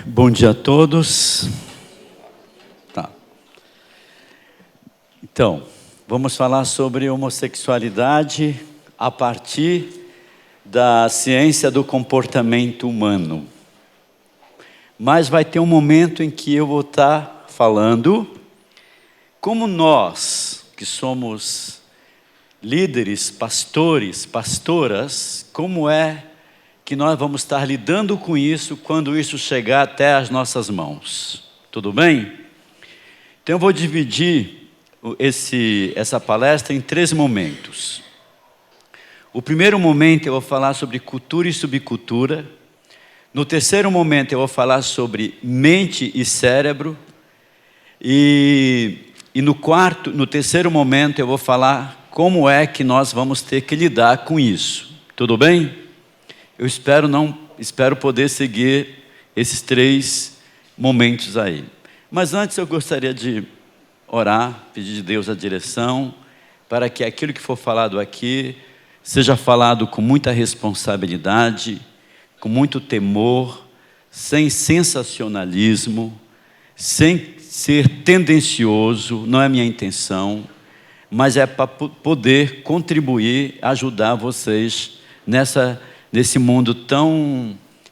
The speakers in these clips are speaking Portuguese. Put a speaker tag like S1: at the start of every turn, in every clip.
S1: Bom dia a todos. Tá. Então, vamos falar sobre homossexualidade a partir da ciência do comportamento humano. Mas vai ter um momento em que eu vou estar falando como nós, que somos líderes, pastores, pastoras, como é que nós vamos estar lidando com isso quando isso chegar até as nossas mãos. Tudo bem? Então eu vou dividir essa palestra em 3 momentos. O primeiro momento eu vou falar sobre cultura e subcultura. No terceiro momento eu vou falar sobre mente e cérebro. E no terceiro momento eu vou falar como é que nós vamos ter que lidar com isso. Tudo bem? Eu espero poder seguir esses 3 momentos aí. Mas antes eu gostaria de orar, pedir de Deus a direção, para que aquilo que for falado aqui seja falado com muita responsabilidade, com muito temor, sem sensacionalismo, sem ser tendencioso, não é minha intenção, mas é para poder contribuir, ajudar vocês nesse mundo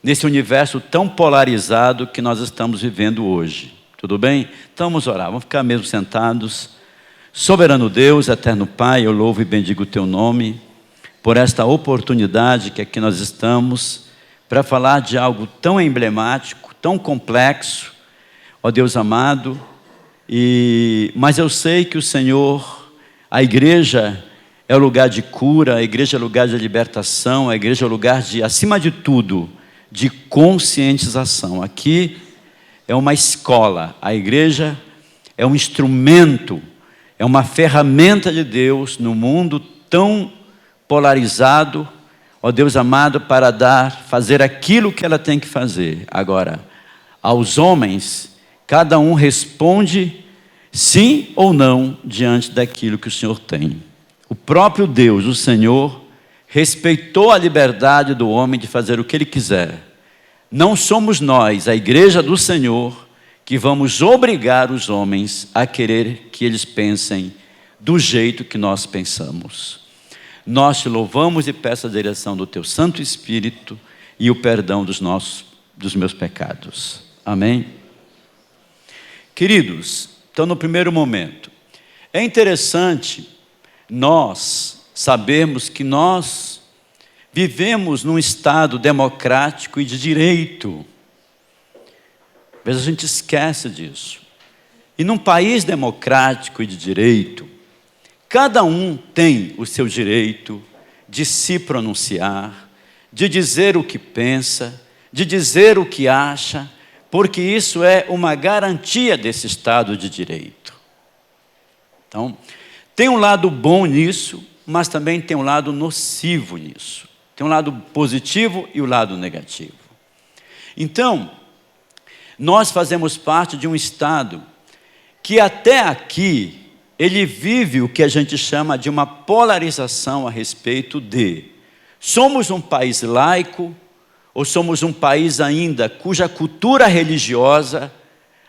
S1: nesse universo tão polarizado que nós estamos vivendo hoje. Tudo bem? Então vamos orar, vamos ficar mesmo sentados. Soberano Deus, eterno Pai, eu louvo e bendigo o Teu nome por esta oportunidade que aqui nós estamos para falar de algo tão emblemático, tão complexo, ó Deus amado, mas eu sei que o Senhor, a igreja é o lugar de cura, a igreja é o lugar de libertação, a igreja é o lugar de, acima de tudo, de conscientização. Aqui é uma escola, a igreja é um instrumento, é uma ferramenta de Deus no mundo tão polarizado, ó Deus amado, para fazer aquilo que ela tem que fazer. Agora, aos homens, cada um responde sim ou não diante daquilo que o Senhor tem. O próprio Deus, o Senhor, respeitou a liberdade do homem de fazer o que ele quiser. Não somos nós, a igreja do Senhor, que vamos obrigar os homens a querer que eles pensem do jeito que nós pensamos. Nós te louvamos e peço a direção do teu Santo Espírito e o perdão dos meus pecados. Amém? Queridos, então no primeiro momento, é interessante nós sabemos que nós vivemos num estado democrático e de direito. Às vezes a gente esquece disso. E num país democrático e de direito, cada um tem o seu direito de se pronunciar, de dizer o que pensa, de dizer o que acha, porque isso é uma garantia desse estado de direito. Então, tem um lado bom nisso, mas também tem um lado nocivo nisso. Tem um lado positivo e o lado negativo. Então, nós fazemos parte de um Estado que até aqui, ele vive o que a gente chama de uma polarização a respeito de: somos um país laico ou somos um país ainda cuja cultura religiosa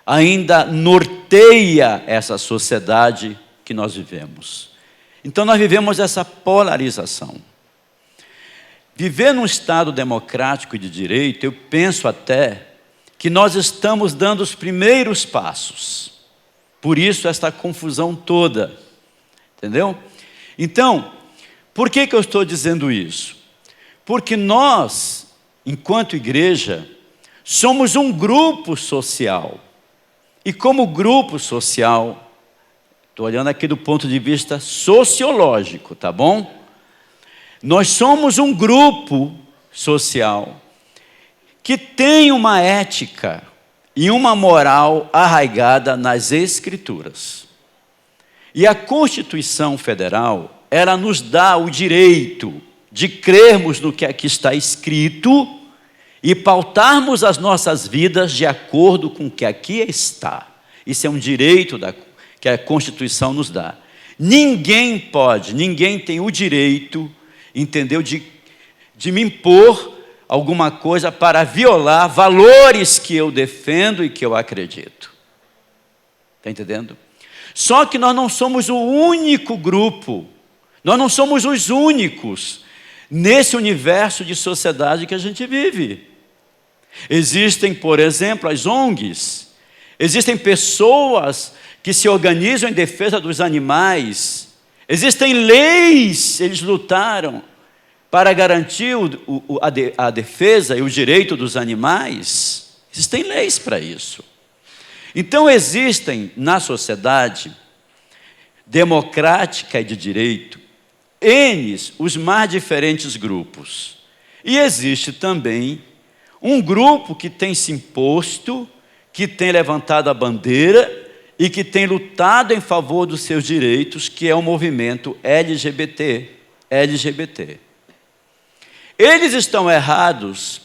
S1: ainda norteia essa sociedade que nós vivemos. Então nós vivemos essa polarização. Viver num Estado democrático e de direito, eu penso até que nós estamos dando os primeiros passos. Por isso esta confusão toda. Entendeu? Então, por que eu estou dizendo isso? Porque nós, enquanto igreja, somos um grupo social. E como grupo social, estou olhando aqui do ponto de vista sociológico, tá bom? Nós somos um grupo social que tem uma ética e uma moral arraigada nas Escrituras. E a Constituição Federal, ela nos dá o direito de crermos no que aqui está escrito e pautarmos as nossas vidas de acordo com o que aqui está. Isso é um direito que a Constituição nos dá. Ninguém tem o direito, entendeu, de me impor alguma coisa para violar valores que eu defendo e que eu acredito. Está entendendo? Só que nós não somos o único grupo, nós não somos os únicos nesse universo de sociedade que a gente vive. Existem, por exemplo, as ONGs, existem pessoas que se organizam em defesa dos animais, existem leis, eles lutaram para garantir a defesa e o direito dos animais. Existem leis para isso. Então existem na sociedade democrática e de direito, os mais diferentes grupos. E existe também um grupo que tem se imposto, que tem levantado a bandeira e que tem lutado em favor dos seus direitos, que é o movimento LGBT. Eles estão errados,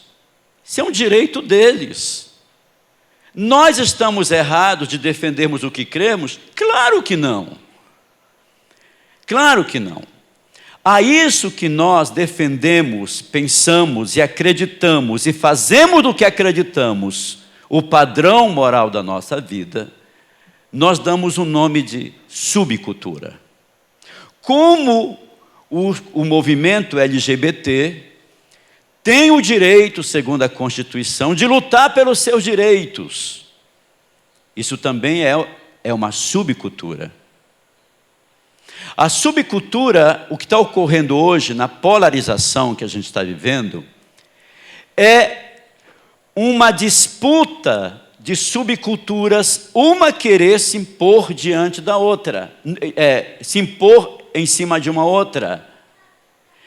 S1: isso é um direito deles. Nós estamos errados de defendermos o que cremos? Claro que não. Claro que não. A isso que nós defendemos, pensamos e acreditamos e fazemos do que acreditamos o padrão moral da nossa vida, nós damos o nome de subcultura. Como o movimento LGBT tem o direito, segundo a Constituição, de lutar pelos seus direitos. Isso também é uma subcultura. A subcultura, o que está ocorrendo hoje, na polarização que a gente está vivendo, é uma disputa de subculturas, uma querer se impor diante da outra, se impor em cima de uma outra.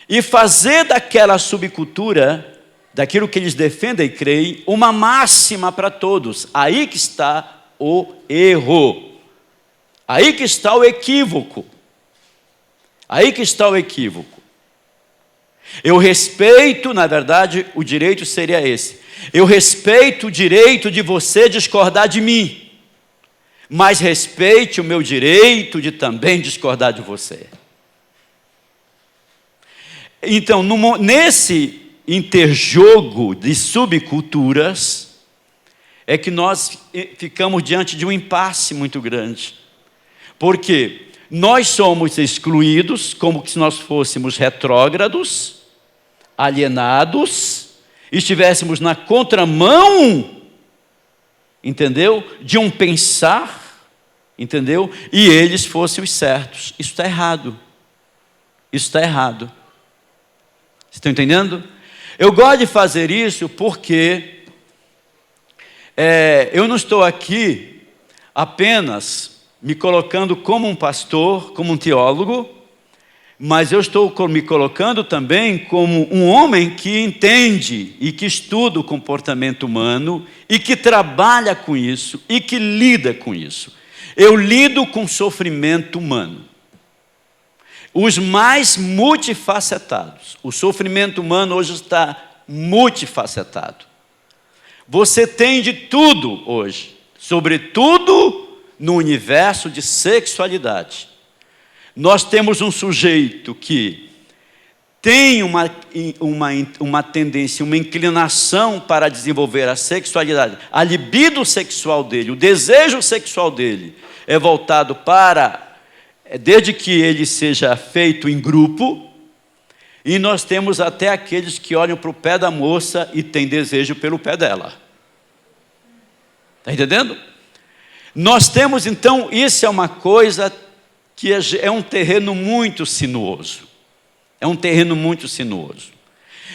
S1: E fazer daquela subcultura, daquilo que eles defendem e creem, uma máxima para todos. Aí que está o erro. Aí que está o equívoco. Aí que está o equívoco. Eu respeito, na verdade, o direito seria esse. Eu respeito o direito de você discordar de mim, mas respeite o meu direito de também discordar de você. Então, nesse interjogo de subculturas, é que nós ficamos diante de um impasse muito grande. Porque nós somos excluídos, como se nós fôssemos retrógrados, alienados, estivéssemos na contramão, entendeu? De um pensar, entendeu? E eles fossem os certos. Isso está errado. Isso está errado. Vocês estão entendendo? Eu gosto de fazer isso porque eu não estou aqui apenas me colocando como um pastor, como um teólogo, mas eu estou me colocando também como um homem que entende e que estuda o comportamento humano e que trabalha com isso e que lida com isso. Eu lido com sofrimento humano. Os mais multifacetados. O sofrimento humano hoje está multifacetado. Você tem de tudo hoje, sobretudo no universo de sexualidade. Nós temos um sujeito que tem uma tendência, uma inclinação para desenvolver a sexualidade. A libido sexual dele, o desejo sexual dele é voltado para... desde que ele seja feito em grupo, e nós temos até aqueles que olham para o pé da moça e têm desejo pelo pé dela. Está entendendo? Nós temos, então, isso é uma coisa que é um terreno muito sinuoso. É um terreno muito sinuoso.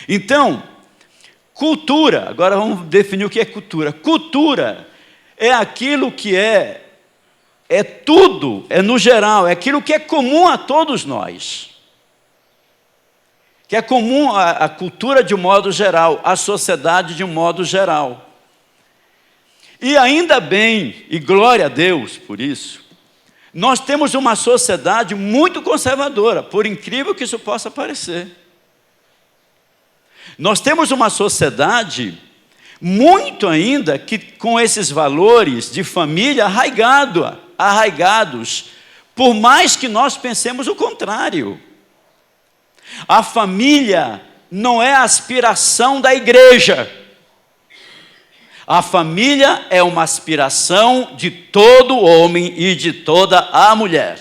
S1: Então, cultura, agora vamos definir o que é cultura. Cultura é aquilo que é tudo, é no geral, é aquilo que é comum a todos nós. Que é comum à cultura de um modo geral, à sociedade de um modo geral. E ainda bem, e glória a Deus por isso, nós temos uma sociedade muito conservadora, por incrível que isso possa parecer. Nós temos uma sociedade muito ainda que com esses valores de família arraigados, por mais que nós pensemos o contrário. A família não é a aspiração da igreja. A família é uma aspiração de todo homem e de toda a mulher.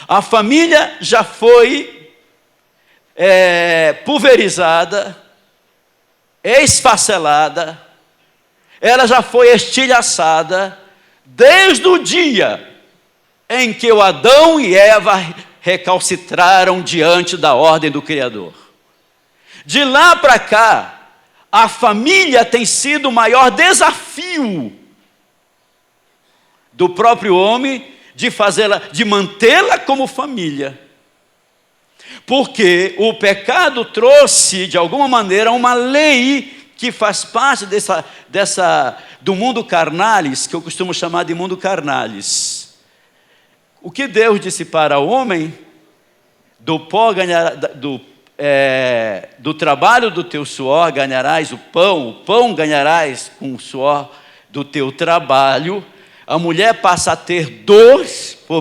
S1: A família já foi pulverizada, esfacelada, ela já foi estilhaçada desde o dia em que o Adão e Eva recalcitraram diante da ordem do Criador. De lá para cá, a família tem sido o maior desafio do próprio homem de mantê-la como família. Porque o pecado trouxe, de alguma maneira, uma lei que faz parte do mundo carnalis, que eu costumo chamar de mundo carnalis. O que Deus disse para o homem, do trabalho do teu suor ganharás o pão ganharás com o suor do teu trabalho. A mulher passa a ter dor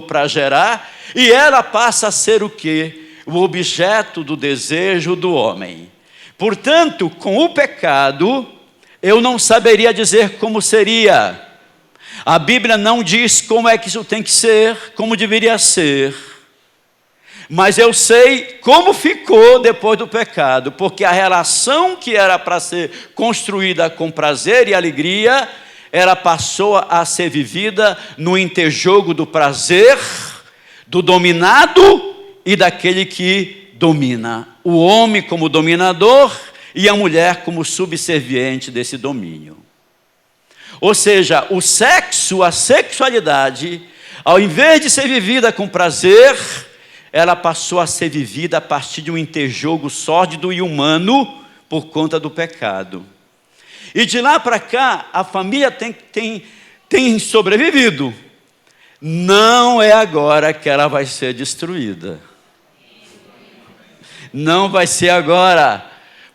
S1: para gerar, e ela passa a ser o quê? O objeto do desejo do homem. Portanto, com o pecado, eu não saberia dizer como seria. A Bíblia não diz como é que isso tem que ser, como deveria ser. Mas eu sei como ficou depois do pecado, porque a relação que era para ser construída com prazer e alegria, ela passou a ser vivida no interjogo do prazer, do dominado e daquele que domina. O homem como dominador e a mulher como subserviente desse domínio. Ou seja, o sexo, a sexualidade, ao invés de ser vivida com prazer, ela passou a ser vivida a partir de um interjogo sórdido e humano por conta do pecado. E de lá para cá, a família tem sobrevivido. Não é agora que ela vai ser destruída. Não vai ser agora,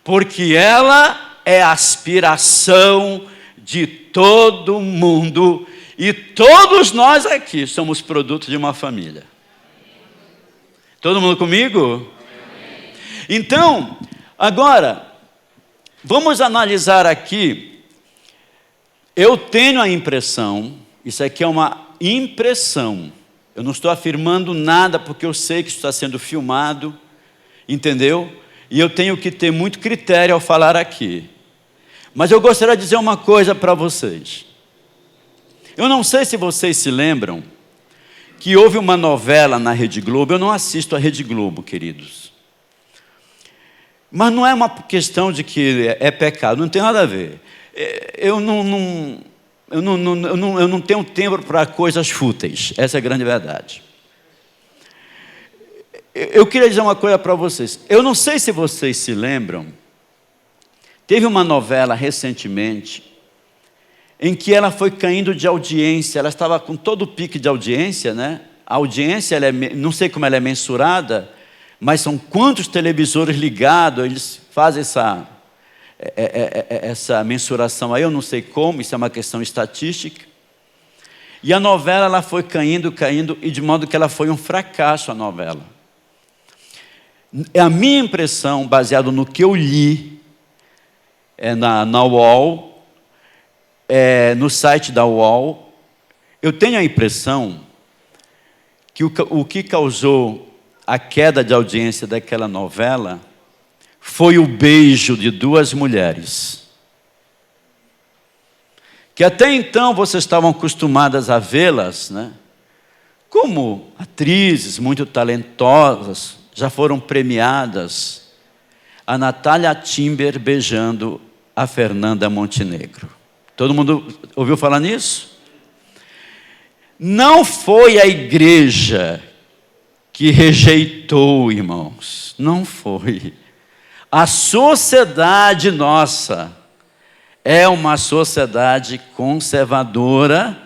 S1: porque ela é a aspiração de todo mundo, e todos nós aqui somos produto de uma família. Todo mundo comigo? Então, agora, vamos analisar aqui. Eu tenho a impressão, isso aqui é uma impressão, eu não estou afirmando nada, porque eu sei que isso está sendo filmado, entendeu? E eu tenho que ter muito critério ao falar aqui. Mas eu gostaria de dizer uma coisa para vocês. Eu não sei se vocês se lembram que houve uma novela na Rede Globo. Eu não assisto a Rede Globo, queridos. Mas não é uma questão de que é pecado, não tem nada a ver. Eu não tenho tempo para coisas fúteis, essa é a grande verdade. Eu queria dizer uma coisa para vocês. Eu não sei se vocês se lembram, teve uma novela recentemente, em que ela foi caindo de audiência, ela estava com todo o pique de audiência, né? A audiência, não sei como ela é mensurada, mas são quantos televisores ligados, eles fazem essa mensuração aí, eu não sei como, isso é uma questão estatística. E a novela, ela foi caindo, e de modo que ela foi um fracasso, a novela. É a minha impressão, baseado no que eu li, na UOL, no site da UOL, eu tenho a impressão que o que causou a queda de audiência daquela novela foi o beijo de duas mulheres, que até então vocês estavam acostumadas a vê-las, né, como atrizes muito talentosas, já foram premiadas. A Natália Timber beijando a Fernanda Montenegro. Todo mundo ouviu falar nisso? Não foi a igreja que rejeitou, irmãos. Não foi. A sociedade nossa é uma sociedade conservadora,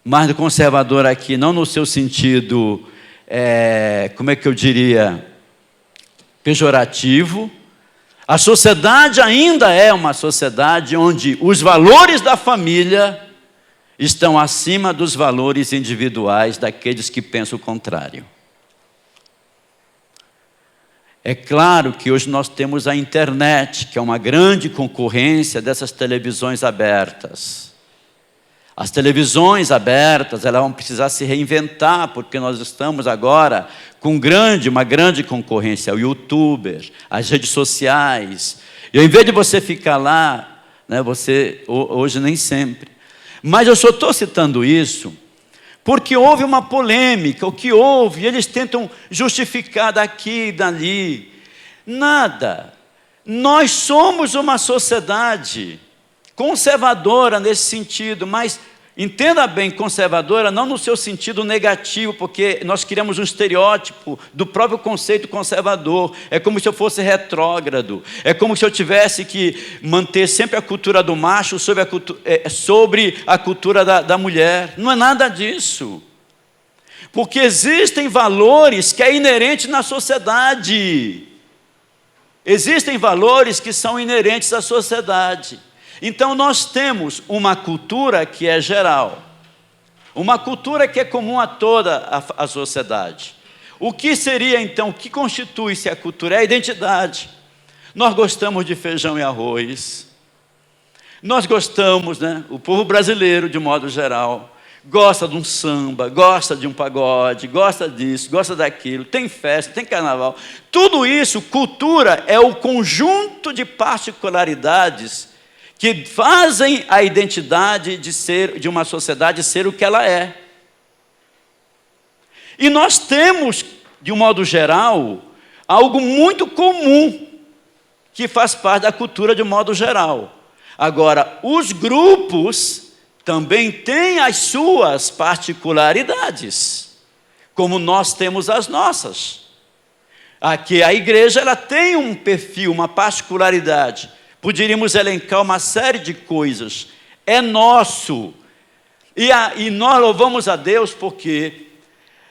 S1: mas conservadora aqui não no seu sentido, como é que eu diria, pejorativo. A sociedade ainda é uma sociedade onde os valores da família estão acima dos valores individuais daqueles que pensam o contrário. É claro que hoje nós temos a internet, que é uma grande concorrência dessas televisões abertas. As televisões abertas, elas vão precisar se reinventar, porque nós estamos agora com uma grande concorrência, o YouTuber, as redes sociais. E ao invés de você ficar lá, né, hoje nem sempre. Mas eu só estou citando isso porque houve uma polêmica, o que houve, eles tentam justificar daqui e dali. Nada. Nós somos uma sociedade conservadora nesse sentido, mas entenda bem, conservadora não no seu sentido negativo, porque nós criamos um estereótipo do próprio conceito conservador. É como se eu fosse retrógrado, é como se eu tivesse que manter sempre a cultura do macho sobre a cultura da mulher. Não é nada disso, porque existem valores que é inerente na sociedade. Existem valores que são inerentes à sociedade. Então nós temos uma cultura que é geral, uma cultura que é comum a toda a sociedade. O que seria então, o que constitui-se a cultura? É a identidade. Nós gostamos de feijão e arroz, nós gostamos, né? O povo brasileiro de modo geral, gosta de um samba, gosta de um pagode, gosta disso, gosta daquilo, tem festa, tem carnaval. Tudo isso, cultura, é o conjunto de particularidades que fazem a identidade de uma sociedade ser o que ela é. E nós temos, de um modo geral, algo muito comum, que faz parte da cultura de um modo geral. Agora, os grupos também têm as suas particularidades, como nós temos as nossas. Aqui a igreja ela tem um perfil, uma particularidade. Poderíamos elencar uma série de coisas. É nosso. E nós louvamos a Deus porque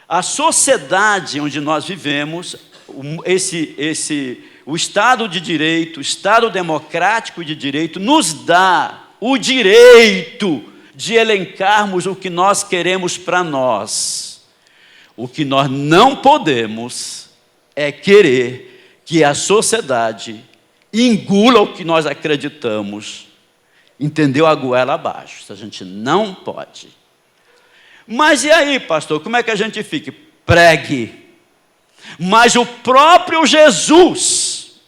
S1: a sociedade onde nós vivemos, o Estado de Direito, o Estado democrático de direito, nos dá o direito de elencarmos o que nós queremos para nós. O que nós não podemos é querer que a sociedade engula o que nós acreditamos, entendeu? A goela abaixo. Isso a gente não pode. Mas e aí, pastor, como é que a gente fica? Pregue. Mas o próprio Jesus,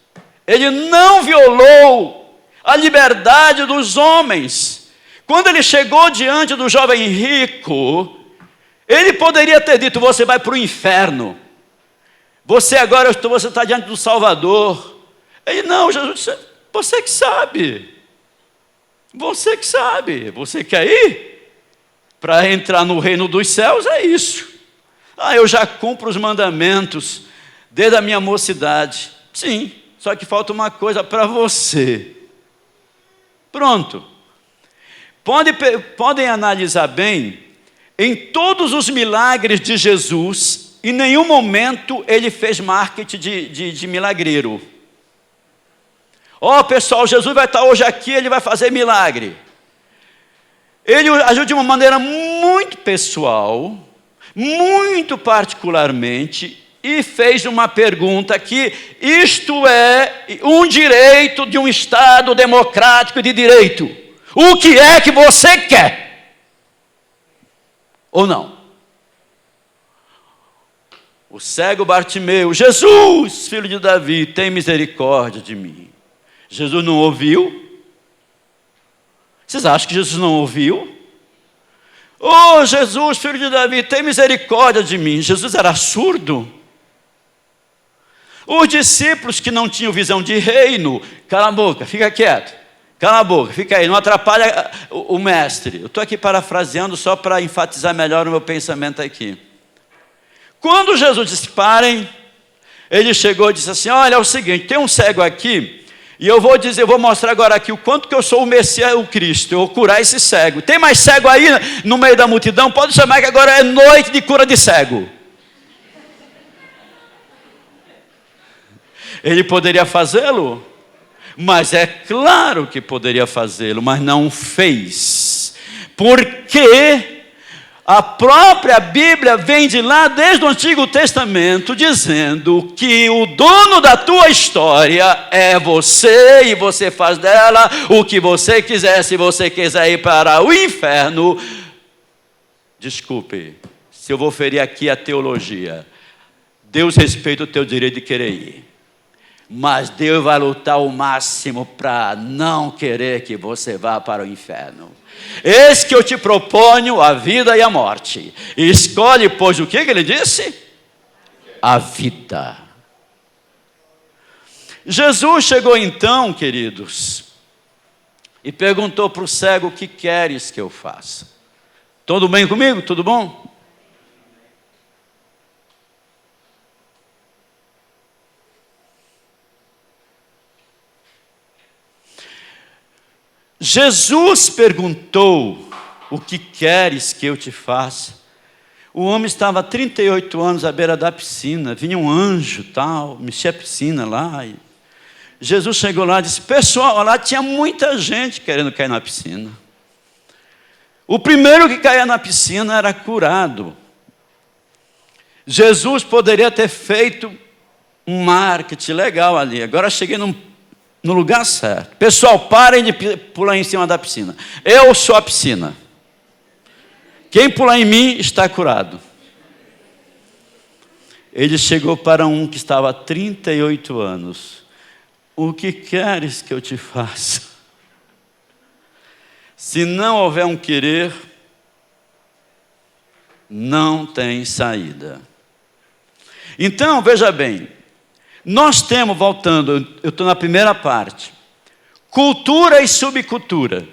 S1: ele não violou a liberdade dos homens. Quando ele chegou diante do jovem rico, ele poderia ter dito: você vai para o inferno, você está diante do Salvador. Ele não, Jesus disse: você que sabe, você quer ir? Para entrar no reino dos céus é isso. Eu já cumpro os mandamentos desde a minha mocidade. Sim, só que falta uma coisa para você. Pronto. Podem analisar bem, em todos os milagres de Jesus, em nenhum momento ele fez marketing de milagreiro. Pessoal, Jesus vai estar hoje aqui, ele vai fazer milagre. Ele agiu de uma maneira muito pessoal, muito particularmente, e fez uma pergunta que isto é um direito de um Estado democrático de direito. O que é que você quer? Ou não? O cego Bartimeu: Jesus, filho de Davi, tem misericórdia de mim. Jesus não ouviu? Vocês acham que Jesus não ouviu? Jesus, filho de Davi, tem misericórdia de mim. Jesus era surdo? Os discípulos que não tinham visão de reino: cala a boca, fica quieto, cala a boca, fica aí, não atrapalha o mestre. Eu estou aqui parafraseando só para enfatizar melhor o meu pensamento aqui. Quando Jesus disse: parem, ele chegou e disse assim: olha, é o seguinte, tem um cego aqui, e eu vou mostrar agora aqui o quanto que eu sou o Messias, o Cristo. Eu vou curar esse cego. Tem mais cego aí no meio da multidão? Pode chamar que agora é noite de cura de cego. Ele poderia fazê-lo? Mas é claro que poderia fazê-lo, mas não fez. Porque A própria Bíblia vem de lá desde o Antigo Testamento dizendo que o dono da tua história é você e você faz dela o que você quiser. Se você quiser ir para o inferno, desculpe, se eu vou ferir aqui a teologia, Deus respeita o teu direito de querer ir, mas Deus vai lutar o máximo para não querer que você vá para o inferno. Eis que eu te proponho a vida e a morte. Escolhe, pois, o que ele disse? A vida. Jesus chegou então, queridos, e perguntou para o cego: o que queres que eu faça? Tudo bem comigo? Tudo bom? Jesus perguntou: o que queres que eu te faça? O homem estava há 38 anos à beira da piscina, vinha um anjo, tal, mexia a piscina lá. E Jesus chegou lá e disse: pessoal, lá tinha muita gente querendo cair na piscina. O primeiro que caía na piscina era curado. Jesus poderia ter feito um marketing legal ali. Agora cheguei no lugar certo. Pessoal, parem de pular em cima da piscina. Eu sou a piscina. Quem pular em mim está curado. Ele chegou para um que estava há 38 anos. O que queres que eu te faça? Se não houver um querer, não tem saída. Então, veja bem, nós temos, voltando, eu estou na primeira parte, cultura e subcultura.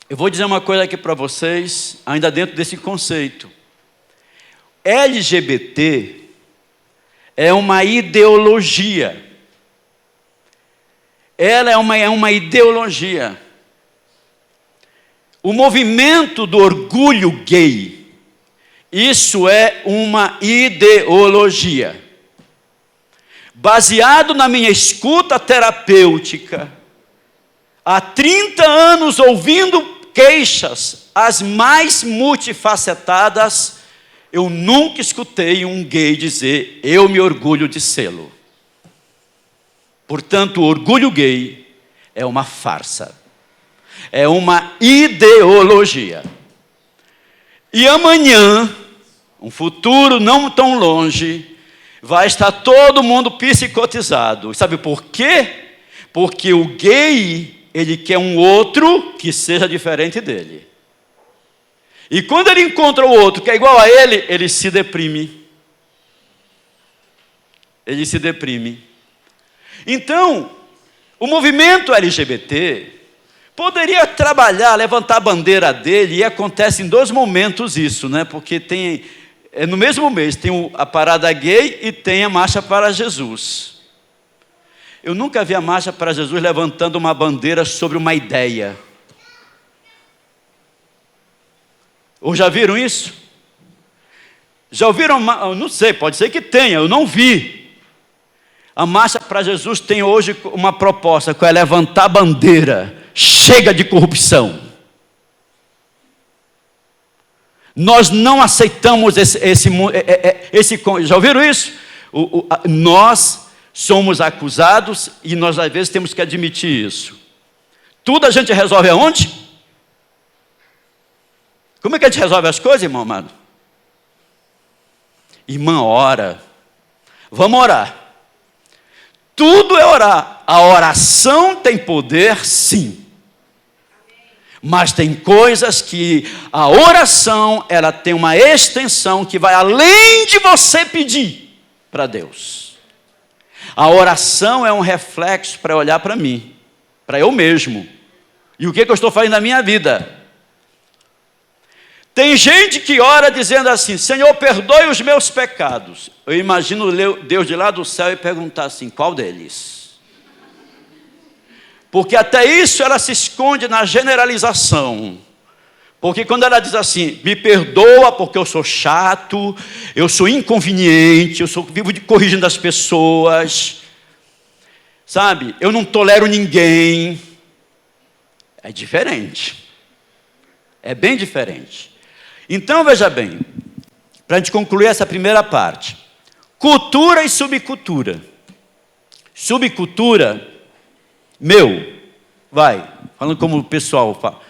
S1: Eu vou dizer uma coisa aqui para vocês, ainda dentro desse conceito. LGBT é uma ideologia. Ela é uma ideologia. O movimento do orgulho gay, isso é uma ideologia. Baseado na minha escuta terapêutica, há 30 anos ouvindo queixas, as mais multifacetadas, eu nunca escutei um gay dizer: eu me orgulho de sê-lo. Portanto, o orgulho gay é uma farsa, é uma ideologia. E amanhã, um futuro não tão longe, vai estar todo mundo psicotizado. Sabe por quê? Porque o gay, ele quer um outro que seja diferente dele. E quando ele encontra o outro que é igual a ele, ele se deprime. Ele se deprime. Então, o movimento LGBT poderia trabalhar, levantar a bandeira dele, e acontece em 2 momentos isso, né? Porque no mesmo mês tem a parada gay e tem a marcha para Jesus. Eu nunca vi a marcha para Jesus levantando uma bandeira sobre uma ideia. Ou já viram isso? Já ouviram? Eu não sei, pode ser que tenha, eu não vi. A marcha para Jesus tem hoje uma proposta, que é levantar a bandeira. Chega de corrupção. Nós não aceitamos esse já ouviram isso? Nós somos acusados e nós às vezes temos que admitir isso. Tudo a gente resolve aonde? Como é que a gente resolve as coisas, irmão amado? Irmã, ora. Vamos orar. Tudo é orar. A oração tem poder, sim. Mas tem coisas que a oração, ela tem uma extensão que vai além de você pedir para Deus. A oração é um reflexo para olhar para mim, para eu mesmo. E o que eu estou fazendo na minha vida? Tem gente que ora dizendo assim: Senhor, perdoe os meus pecados. Eu imagino Deus de lá do céu e perguntar assim: qual deles? Porque até isso ela se esconde na generalização. Porque quando ela diz assim: me perdoa porque eu sou chato, eu sou inconveniente, vivo corrigindo as pessoas, sabe? Eu não tolero ninguém. É diferente. É bem diferente. Então, veja bem, para a gente concluir essa primeira parte. Cultura e subcultura. Subcultura, falando como o pessoal fala,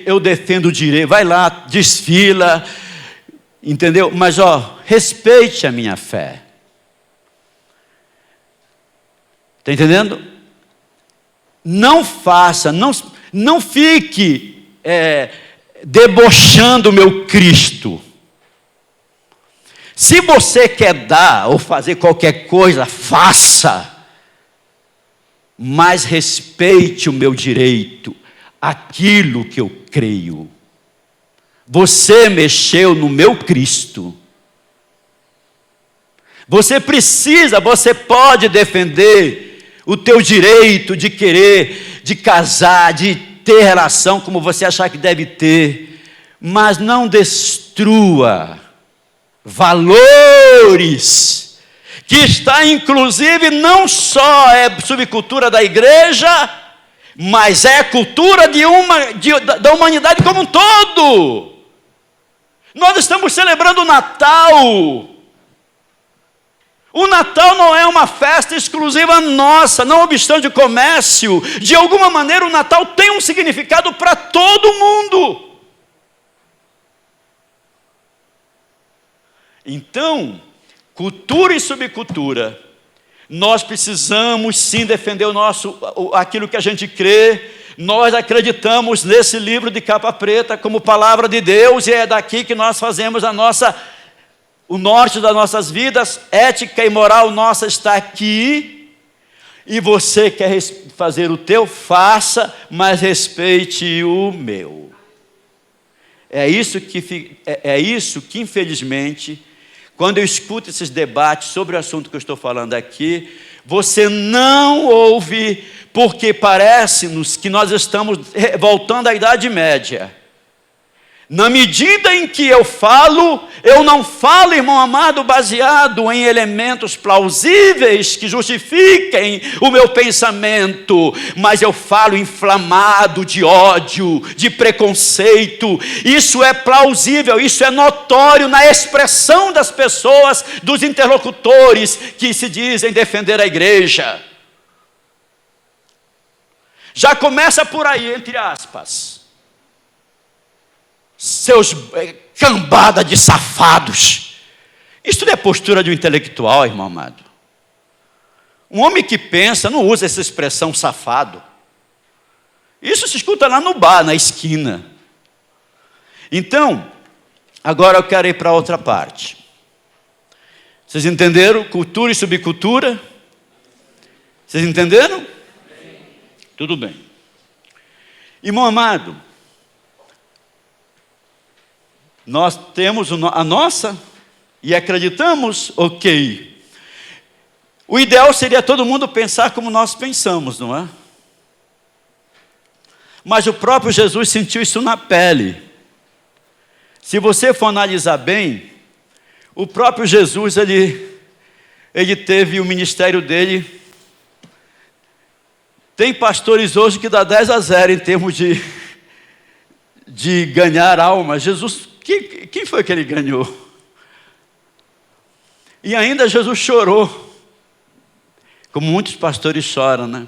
S1: eu defendo o direito, vai lá, desfila, entendeu? Mas, respeite a minha fé. Está entendendo? Não faça, não fique debochando o meu Cristo. Se você quer dar ou fazer qualquer coisa, faça. Mas respeite o meu direito, aquilo que eu creio. Você mexeu no meu Cristo. Você pode defender o teu direito de querer, de casar, de ter relação como você achar que deve ter, mas não destrua valores, que está inclusive não só subcultura da igreja, mas é cultura da humanidade como um todo. Nós estamos celebrando o Natal. O Natal não é uma festa exclusiva nossa, não obstante o comércio. De alguma maneira o Natal tem um significado para todo mundo. Então, cultura e subcultura, nós precisamos sim defender aquilo que a gente crê. Nós acreditamos nesse livro de capa preta como palavra de Deus, e é daqui que nós fazemos o norte das nossas vidas. Ética e moral nossa está aqui. E você quer fazer o teu, faça, mas respeite o meu. É isso que infelizmente, quando eu escuto esses debates sobre o assunto que eu estou falando aqui, você não ouve, porque parece-nos que nós estamos voltando à Idade Média. Na medida em que eu não falo, irmão amado, baseado em elementos plausíveis que justifiquem o meu pensamento, mas eu falo inflamado de ódio, de preconceito. Isso é plausível, isso é notório na expressão das pessoas, dos interlocutores que se dizem defender a igreja. Já começa por aí, entre aspas. Seus cambada de safados. Isso não é postura de um intelectual, irmão amado. Um homem que pensa não usa essa expressão safado. Isso se escuta lá no bar, na esquina. Então, agora eu quero ir para outra parte. Vocês entenderam? Cultura e subcultura? Vocês entenderam? Sim. Tudo bem. Irmão amado, nós temos a nossa e acreditamos, ok. O ideal seria todo mundo pensar como nós pensamos, não é? Mas o próprio Jesus sentiu isso na pele. Se você for analisar bem, o próprio Jesus, ele teve o ministério dele. Tem pastores hoje que dá 10-0 em termos de ganhar almas. Jesus, quem foi que ele ganhou? E ainda Jesus chorou, como muitos pastores choram, né?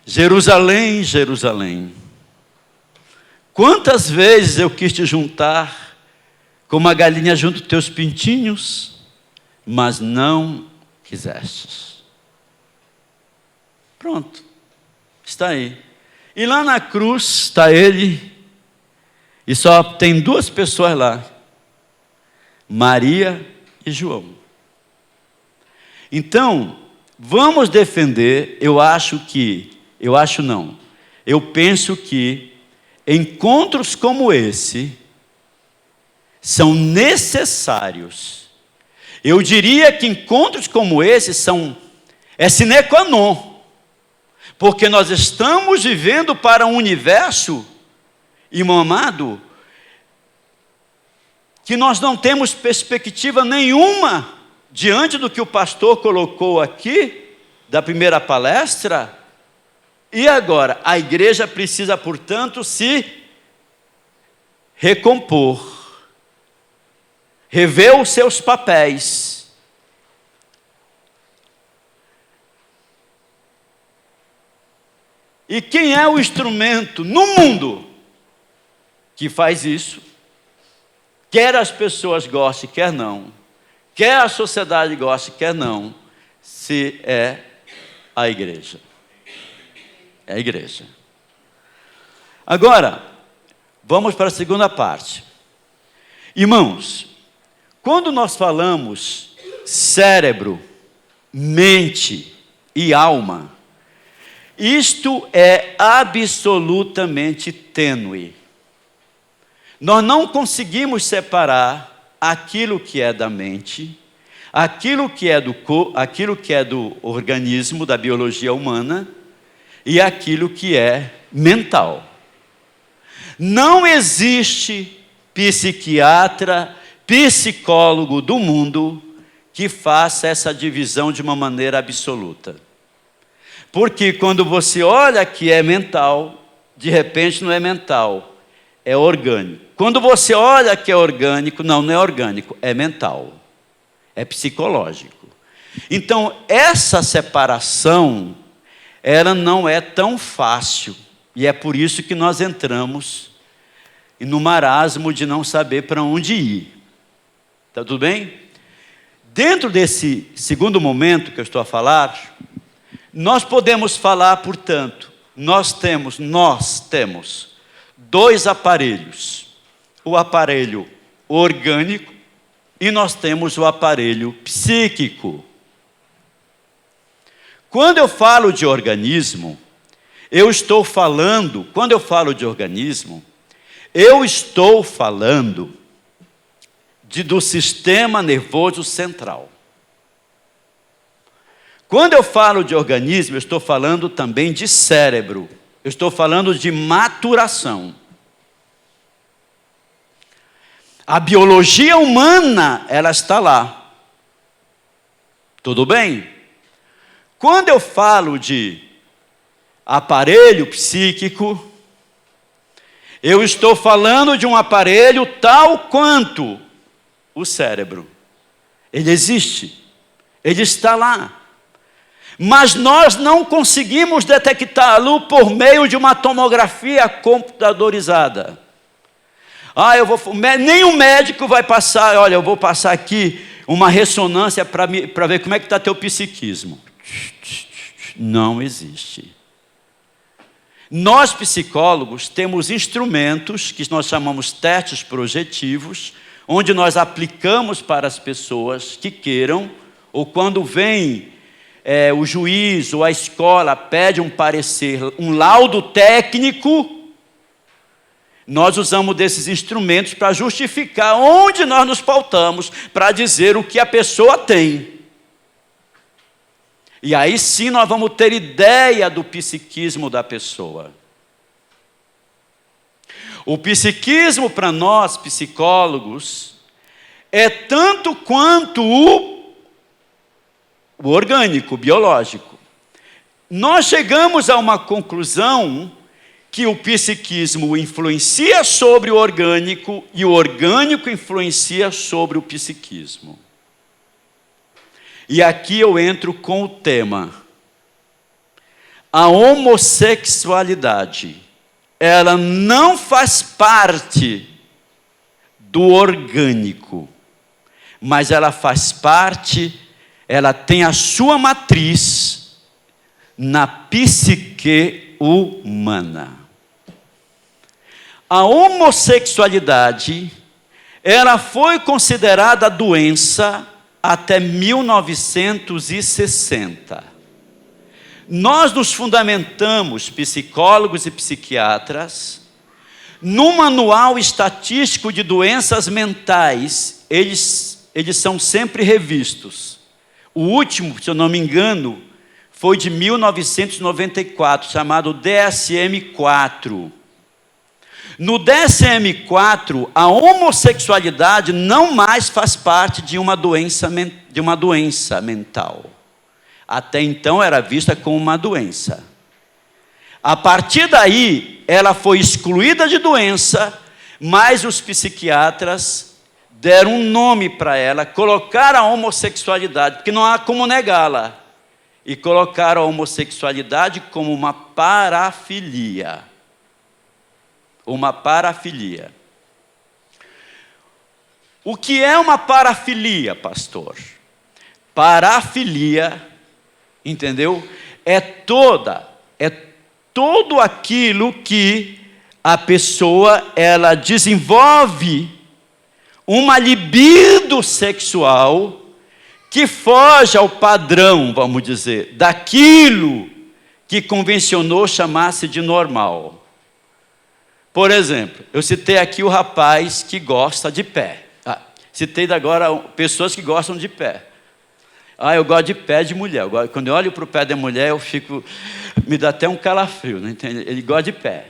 S1: Jerusalém, Jerusalém, quantas vezes eu quis te juntar, como a galinha junto teus pintinhos, mas não quisestes. Pronto, está aí. E lá na cruz está ele. E só tem duas pessoas lá, Maria e João. Então, vamos defender, eu penso que encontros como esse são necessários. Eu diria que encontros como esse é sine qua non, porque nós estamos vivendo para um universo, irmão amado, que nós não temos perspectiva nenhuma diante do que o pastor colocou aqui, da primeira palestra. E agora, a igreja precisa, portanto, se recompor, rever os seus papéis. E quem é o instrumento no mundo que faz isso? Quer as pessoas gostem, quer não. Quer a sociedade goste, quer não. Se é a igreja. É a igreja. Agora, vamos para a segunda parte. Irmãos, quando nós falamos cérebro, mente e alma, isto é absolutamente tênue. Nós não conseguimos separar aquilo que é da mente, aquilo que é do organismo, da biologia humana, e aquilo que é mental. Não existe psiquiatra, psicólogo do mundo que faça essa divisão de uma maneira absoluta. Porque quando você olha que é mental, de repente não é mental, é orgânico. Quando você olha que é orgânico, não é orgânico, é mental, é psicológico. Então, essa separação, ela não é tão fácil, e é por isso que nós entramos no marasmo de não saber para onde ir. Está tudo bem? Dentro desse segundo momento que eu estou a falar, nós podemos falar, portanto, nós temos dois aparelhos. O aparelho orgânico e nós temos o aparelho psíquico. Quando eu falo de organismo, quando eu falo de organismo, eu estou falando do sistema nervoso central. Quando eu falo de organismo, eu estou falando também de cérebro. Eu estou falando de maturação. A biologia humana, ela está lá. Tudo bem? Quando eu falo de aparelho psíquico, eu estou falando de um aparelho tal quanto o cérebro. Ele existe. Ele está lá. Mas nós não conseguimos detectá-lo por meio de uma tomografia computadorizada. Nenhum médico vai passar, olha, eu vou passar aqui uma ressonância para ver como é que está teu psiquismo. Não existe. Nós, psicólogos, temos instrumentos que nós chamamos testes projetivos, onde nós aplicamos para as pessoas que queiram, ou quando vem o juiz ou a escola pede um parecer, um laudo técnico, nós usamos desses instrumentos para justificar onde nós nos pautamos, para dizer o que a pessoa tem. E aí sim nós vamos ter ideia do psiquismo da pessoa. O psiquismo para nós, psicólogos, é tanto quanto o orgânico, o biológico. Nós chegamos a uma conclusão que o psiquismo influencia sobre o orgânico e o orgânico influencia sobre o psiquismo. E aqui eu entro com o tema. A homossexualidade, ela não faz parte do orgânico, mas ela faz parte, ela tem a sua matriz na psique humana. A homossexualidade, ela foi considerada doença até 1960. Nós nos fundamentamos, psicólogos e psiquiatras, no manual estatístico de doenças mentais, eles são sempre revistos. O último, se eu não me engano, foi de 1994, chamado DSM-4. No DSM-4, a homossexualidade não mais faz parte de uma doença mental. Até então era vista como uma doença. A partir daí, ela foi excluída de doença, Mas os psiquiatras deram um nome para ela, colocaram a homossexualidade, porque não há como negá-la, e colocaram a homossexualidade como uma parafilia. Uma parafilia. O que é uma parafilia, pastor? Parafilia, entendeu? É todo aquilo que a pessoa, ela desenvolve uma libido sexual que foge ao padrão, vamos dizer, daquilo que convencionou chamar-se de normal. Por exemplo, eu citei aqui o rapaz que gosta de pé. Citei agora pessoas que gostam de pé. Eu gosto de pé de mulher. Quando eu olho para o pé da mulher, me dá até um calafrio, né? Ele gosta de pé.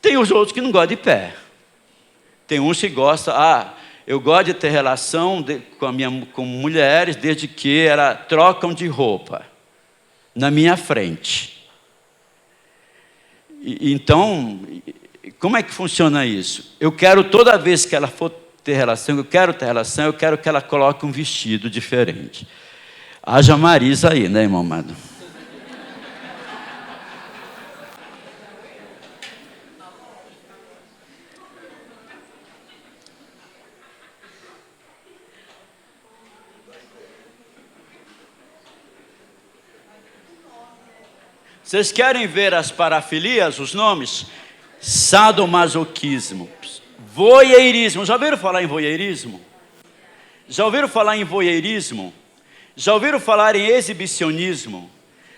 S1: Tem os outros que não gostam de pé. Tem uns que gostam, eu gosto de ter relação com mulheres desde que elas trocam de roupa na minha frente. Então, como é que funciona isso? Eu quero, toda vez que ela for ter relação, eu quero que ela coloque um vestido diferente. Haja Marisa aí, né, irmão amado? Vocês querem ver as parafilias, os nomes? Sadomasoquismo, voyeurismo. Já ouviram falar em voyeurismo? Já ouviram falar em voyeurismo? Já ouviram falar em exibicionismo?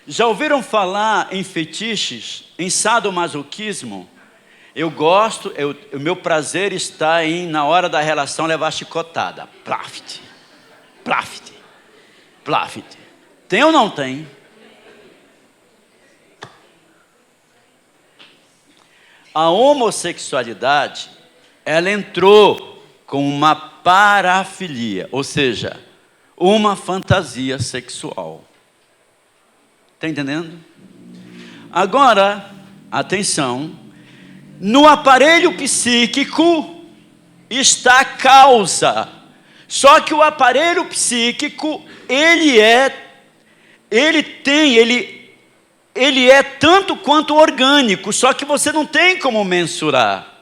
S1: Já ouviram falar em fetiches, em sadomasoquismo? Eu gosto, o meu prazer está em, na hora da relação, levar chicotada. Plaft, plaft, plaft. Tem ou não tem? A homossexualidade, ela entrou com uma parafilia, ou seja, uma fantasia sexual. Está entendendo? Agora, atenção, no aparelho psíquico está a causa. Só que o aparelho psíquico, ele é tanto quanto orgânico, só que você não tem como mensurar.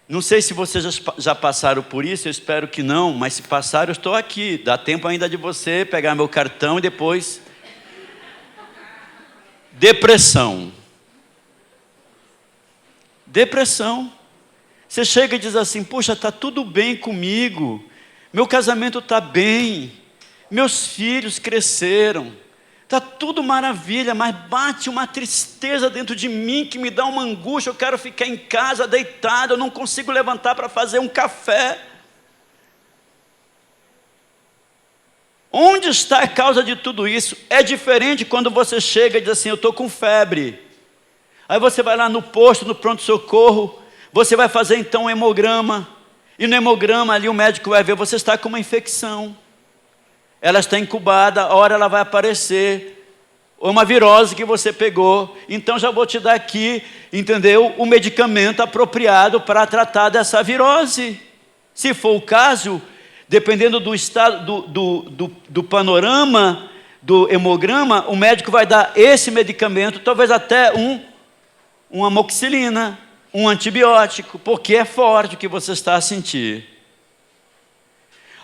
S1: Não sei se vocês já passaram por isso, eu espero que não, mas se passaram, eu estou aqui. Dá tempo ainda de você pegar meu cartão e depois... Depressão. Depressão. Você chega e diz assim, puxa, está tudo bem comigo, meu casamento está bem, meus filhos cresceram, está tudo maravilha, mas bate uma tristeza dentro de mim que me dá uma angústia, eu quero ficar em casa deitado, eu não consigo levantar para fazer um café. Onde está a causa de tudo isso? É diferente quando você chega e diz assim, eu estou com febre. Aí você vai lá no posto, no pronto-socorro, você vai fazer então um hemograma, e no hemograma ali o médico vai ver, você está com uma infecção. Ela está incubada, a hora ela vai aparecer, ou uma virose que você pegou, então já vou te dar aqui, entendeu? O medicamento apropriado para tratar dessa virose. Se for o caso, dependendo do estado, do panorama, do hemograma, o médico vai dar esse medicamento, talvez até uma amoxicilina, um antibiótico, porque é forte o que você está a sentir.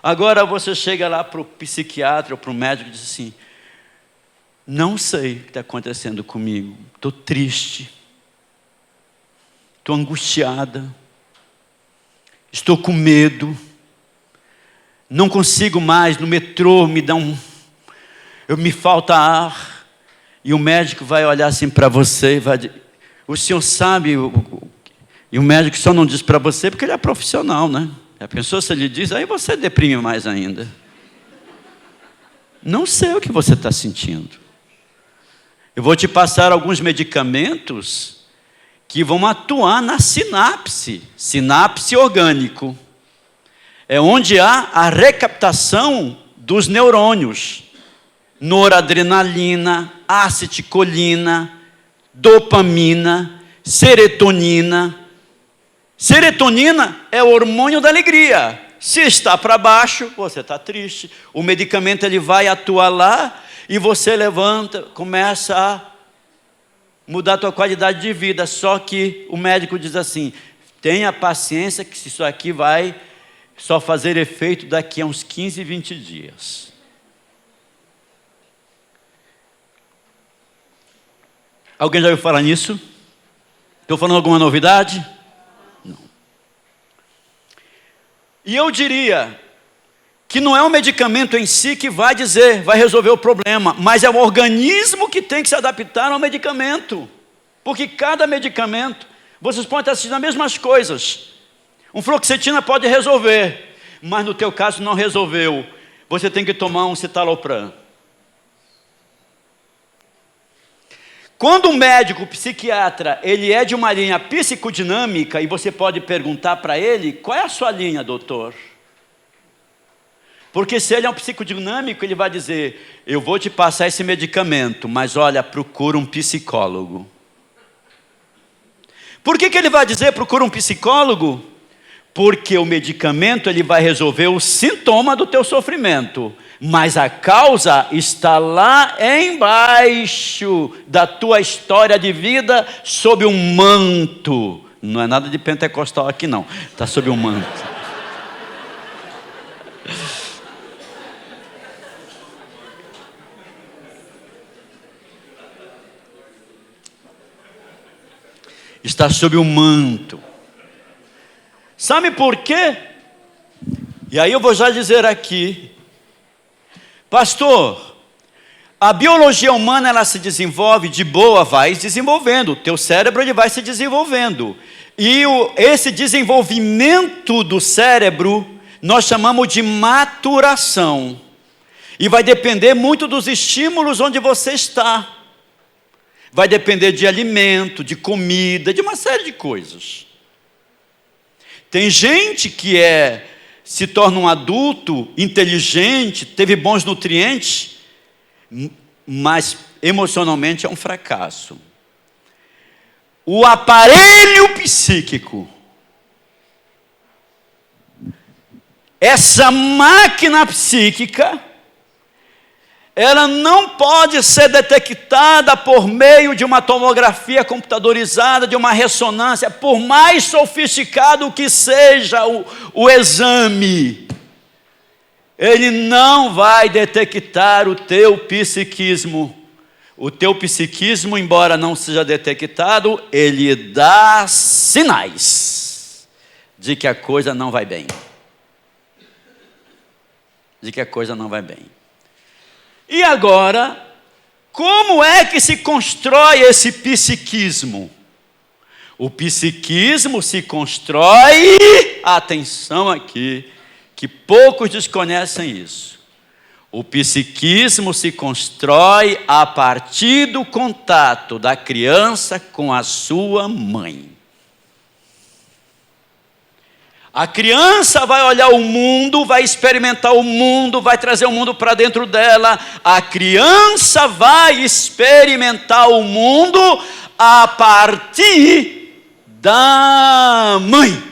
S1: Agora você chega lá para o psiquiatra ou para o médico e diz assim, não sei o que está acontecendo comigo, estou triste, estou angustiada, estou com medo, não consigo mais, no metrô me falta ar, e o médico vai olhar assim para você e vai dizer, o senhor sabe, e o médico só não diz para você porque ele é profissional, né? A pessoa se ele diz, aí você deprime mais ainda. Não sei o que você está sentindo. Eu vou te passar alguns medicamentos que vão atuar na sinapse orgânico. É onde há a recaptação dos neurônios. Noradrenalina, acetilcolina, dopamina, serotonina. Serotonina é o hormônio da alegria. Se está para baixo, você está triste. O medicamento ele vai atuar lá e você levanta, começa a mudar a tua qualidade de vida. Só que o médico diz assim: tenha paciência que isso aqui vai só fazer efeito daqui a uns 15, 20 dias. Alguém já ouviu falar nisso? Estou falando alguma novidade? Não. E eu diria que não é o medicamento em si que vai resolver o problema, mas é o organismo que tem que se adaptar ao medicamento. Porque cada medicamento, vocês podem estar assistindo as mesmas coisas. Um fluoxetina pode resolver, mas no teu caso não resolveu. Você tem que tomar um citalopram. Quando um médico psiquiatra, ele é de uma linha psicodinâmica, e você pode perguntar para ele: qual é a sua linha, doutor? Porque se ele é um psicodinâmico, ele vai dizer: eu vou te passar esse medicamento, mas olha, procura um psicólogo. Por que ele vai dizer procura um psicólogo? Porque o medicamento ele vai resolver o sintoma do teu sofrimento, mas a causa está lá embaixo da tua história de vida, sob um manto. Não é nada de pentecostal aqui não, está sob um manto. Está sob um manto. Sabe por quê? E aí eu vou já dizer aqui, pastor, a biologia humana ela se desenvolve de boa, vai se desenvolvendo, o teu cérebro ele vai se desenvolvendo, e esse desenvolvimento do cérebro nós chamamos de maturação, e vai depender muito dos estímulos onde você está, vai depender de alimento, de comida, de uma série de coisas. Tem gente que se torna um adulto inteligente, teve bons nutrientes, mas emocionalmente é um fracasso. O aparelho psíquico, essa máquina psíquica, ela não pode ser detectada por meio de uma tomografia computadorizada, de uma ressonância, por mais sofisticado que seja o exame. Ele não vai detectar o teu psiquismo. O teu psiquismo, embora não seja detectado, ele dá sinais de que a coisa não vai bem. De que a coisa não vai bem. E agora, como é que se constrói esse psiquismo? O psiquismo se constrói, atenção aqui, que poucos desconhecem isso. O psiquismo se constrói a partir do contato da criança com a sua mãe. A criança vai olhar o mundo, vai experimentar o mundo, vai trazer o mundo para dentro dela. A criança vai experimentar o mundo a partir da mãe.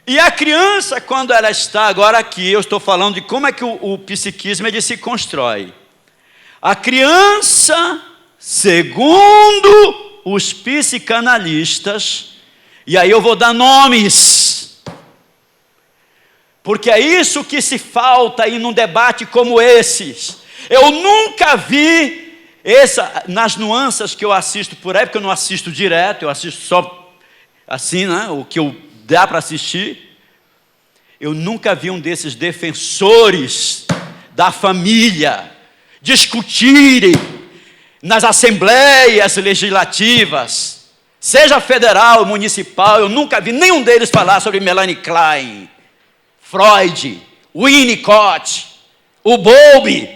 S1: E a criança, quando ela está agora aqui, eu estou falando de como é que o psiquismo ele se constrói. A criança, segundo os psicanalistas, e aí eu vou dar nomes, porque é isso que se falta aí num debate como esses. Eu nunca vi, nas nuances que eu assisto por aí, porque eu não assisto direto, eu assisto só assim, né, o que eu dá para assistir. Eu nunca vi um desses defensores da família discutirem nas assembleias legislativas, seja federal, municipal. Eu nunca vi nenhum deles falar sobre Melanie Klein, Freud, Winnicott, o Bowlby,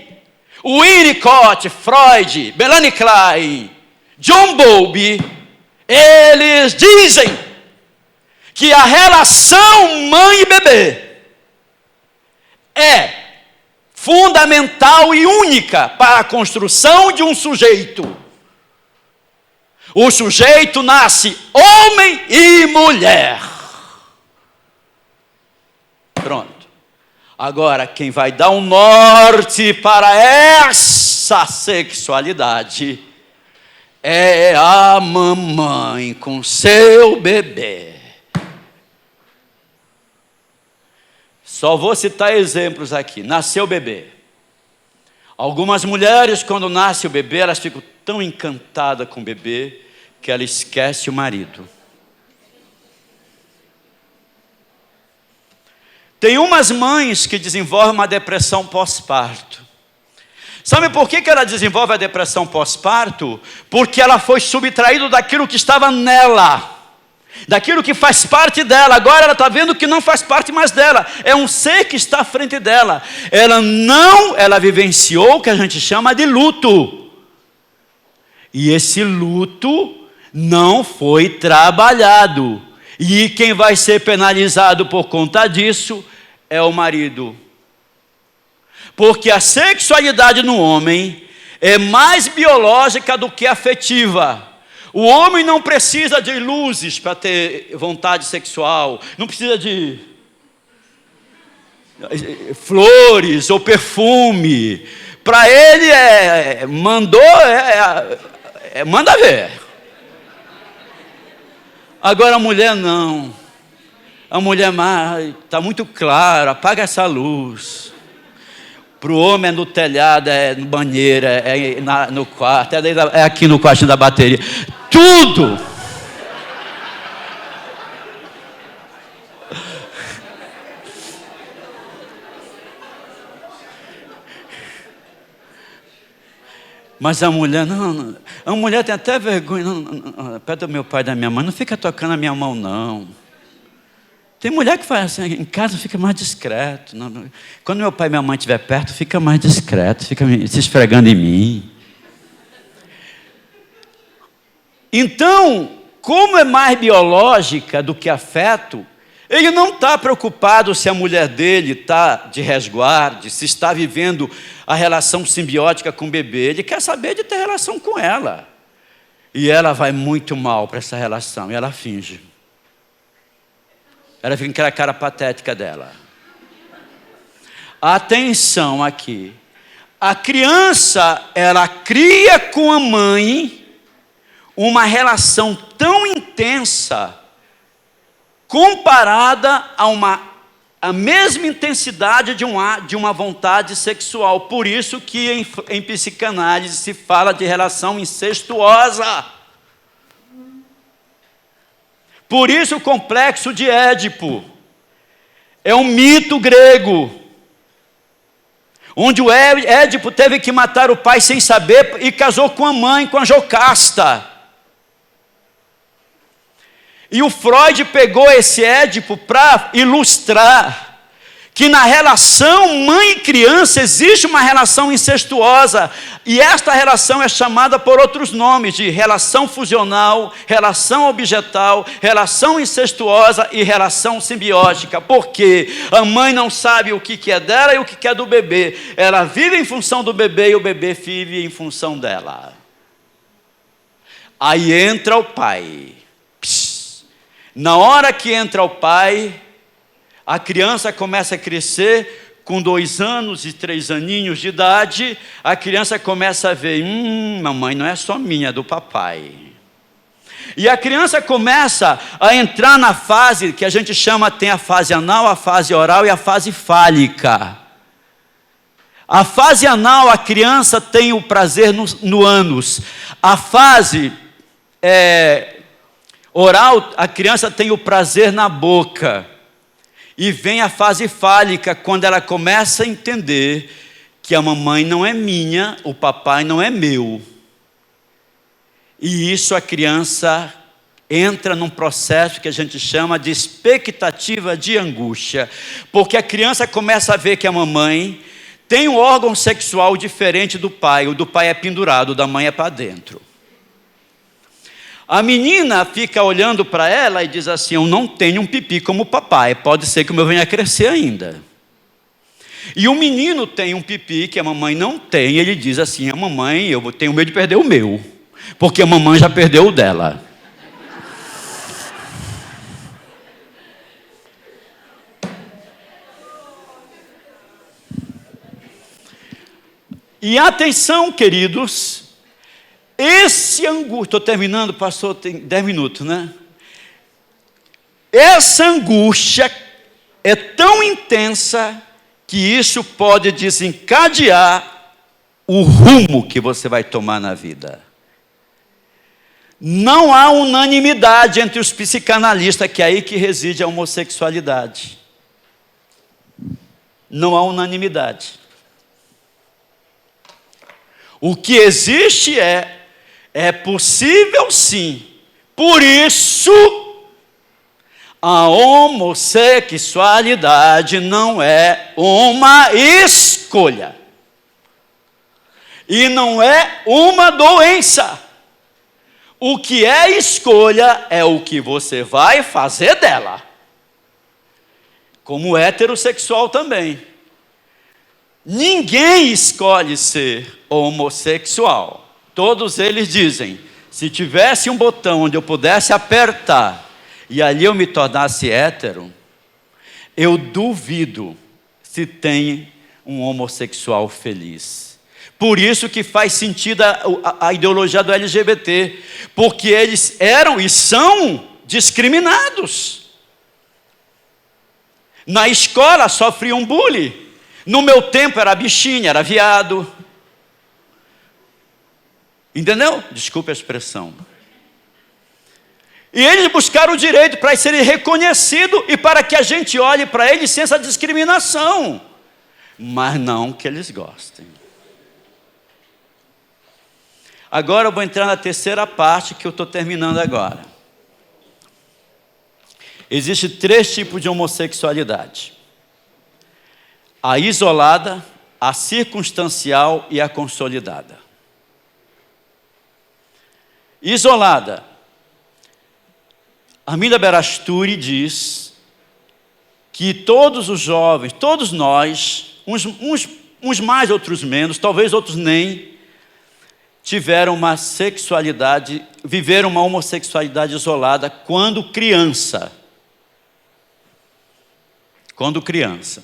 S1: Winnicott, Freud, Melanie Klein, John Bowlby. Eles dizem que a relação mãe e bebê é fundamental e única para a construção de um sujeito. O sujeito nasce homem e mulher. Pronto. Agora, quem vai dar um norte para essa sexualidade é a mamãe com seu bebê. Só vou citar exemplos aqui. Nasceu o bebê. Algumas mulheres, quando nasce o bebê, elas ficam tão encantadas com o bebê que ela esquece o marido. Tem umas mães que desenvolvem uma depressão pós-parto. Sabe por que ela desenvolve a depressão pós-parto? Porque ela foi subtraída daquilo que estava nela, daquilo que faz parte dela. Agora ela está vendo que não faz parte mais dela. É um ser que está à frente dela. Ela vivenciou o que a gente chama de luto. E esse luto não foi trabalhado. E quem vai ser penalizado por conta disso é o marido. Porque a sexualidade no homem é mais biológica do que afetiva. O homem não precisa de luzes para ter vontade sexual, não precisa de flores ou perfume. Para ele manda ver. Agora a mulher não. A mulher está muito claro, apaga essa luz. Para o homem é no telhado, é no banheiro, no quarto, é aqui no quartinho da bateria. Tudo! Mas a mulher, não, a mulher tem até vergonha. Não, perto do meu pai e da minha mãe, não fica tocando a minha mão, não. Tem mulher que faz assim, em casa fica mais discreto. Não. Quando meu pai e minha mãe estiver perto, fica mais discreto, fica se esfregando em mim. Então, como é mais biológica do que afeto, ele não está preocupado se a mulher dele está de resguardo, se está vivendo a relação simbiótica com o bebê. Ele quer saber de ter relação com ela. E ela vai muito mal para essa relação, e ela finge. Ela fica com aquela cara patética dela. Atenção aqui. A criança, ela cria com a mãe uma relação tão intensa, comparada a mesma intensidade de uma vontade sexual. Por isso que em psicanálise se fala de relação incestuosa. Por isso o complexo de Édipo é um mito grego, onde o Édipo teve que matar o pai sem saber e casou com a mãe, com a Jocasta. E o Freud pegou esse Édipo para ilustrar que na relação mãe e criança existe uma relação incestuosa, e esta relação é chamada por outros nomes, de relação fusional, relação objetal, relação incestuosa e relação simbiótica. Porque a mãe não sabe o que é dela e o que é do bebê. Ela vive em função do bebê e o bebê vive em função dela. Aí entra o pai. Na hora que entra o pai, a criança começa a crescer, com 2 anos e 3 aninhos de idade, a criança começa a ver, mamãe não é só minha, é do papai. E a criança começa a entrar na fase que a gente chama, tem a fase anal, a fase oral e a fase fálica. A fase anal, a criança tem o prazer no ânus. A fase oral, a criança tem o prazer na boca. E vem a fase fálica, quando ela começa a entender que a mamãe não é minha, o papai não é meu. E isso a criança entra num processo que a gente chama de expectativa de angústia. Porque a criança começa a ver que a mamãe tem um órgão sexual diferente do pai. O do pai é pendurado, o da mãe é para dentro. A menina fica olhando para ela e diz assim, eu não tenho um pipi como o papai, pode ser que o meu venha a crescer ainda. E o menino tem um pipi que a mamãe não tem, ele diz assim, a mamãe, eu tenho medo de perder o meu. porque a mamãe já perdeu o dela. E atenção, queridos, esse angústia, estou terminando, passou, tem 10 minutos, né? Essa angústia é tão intensa que isso pode desencadear o rumo que você vai tomar na vida. Não há unanimidade entre os psicanalistas, que é aí que reside a homossexualidade. Não há unanimidade. O que existe é possível sim. Por isso, a homossexualidade não é uma escolha. E não é uma doença. O que é escolha é o que você vai fazer dela. Como heterossexual também. Ninguém escolhe ser homossexual. Todos eles dizem, se tivesse um botão onde eu pudesse apertar e ali eu me tornasse hétero, eu duvido se tem um homossexual feliz. Por isso que faz sentido a ideologia do LGBT, porque eles eram e são discriminados. Na escola sofriam bullying. No meu tempo era bichinha, era viado. Entendeu? Desculpe a expressão. E eles buscaram o direito para serem reconhecidos e para que a gente olhe para eles sem essa discriminação. Mas não que eles gostem. Agora eu vou entrar na terceira parte que eu estou terminando agora. Existem 3 tipos de homossexualidade. A isolada, a circunstancial e a consolidada. Isolada. Arminda Berasturi diz que todos os jovens, todos nós, uns mais, outros menos, talvez outros nem, tiveram uma sexualidade, viveram uma homossexualidade isolada quando criança. Quando criança.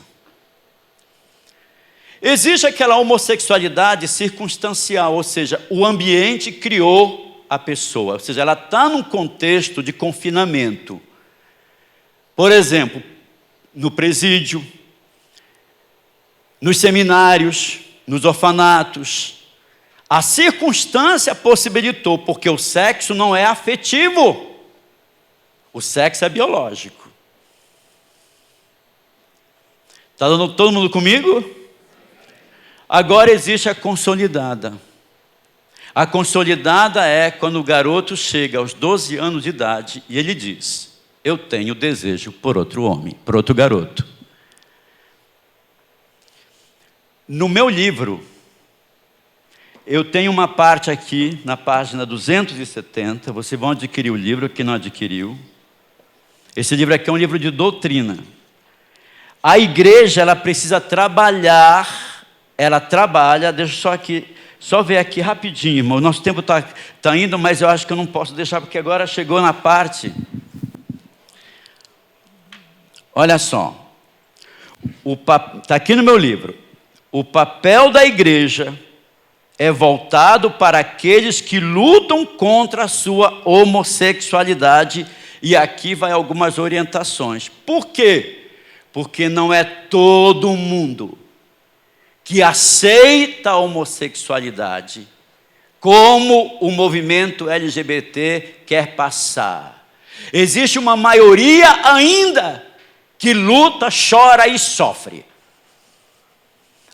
S1: Existe aquela homossexualidade circunstancial, ou seja, o ambiente criou a pessoa, ou seja, ela está num contexto de confinamento. Por exemplo, no presídio, nos seminários, nos orfanatos. A circunstância possibilitou, porque o sexo não é afetivo, o sexo é biológico. Está dando todo mundo comigo? Agora existe a consolidada. A consolidada é quando o garoto chega aos 12 anos de idade e ele diz, eu tenho desejo por outro homem, por outro garoto. No meu livro, eu tenho uma parte aqui, na página 270, vocês vão adquirir o livro, quem não adquiriu. Esse livro aqui é um livro de doutrina. A igreja, ela precisa trabalhar. Ela trabalha, deixa eu só ver aqui rapidinho, irmão. O nosso tempo está indo, mas eu acho que eu não posso deixar, porque agora chegou na parte. Olha só. Está aqui no meu livro. O papel da igreja é voltado para aqueles que lutam contra a sua homossexualidade. E aqui vai algumas orientações. Por quê? Porque não é todo mundo que aceita a homossexualidade, como o movimento LGBT quer passar. Existe uma maioria ainda que luta, chora e sofre.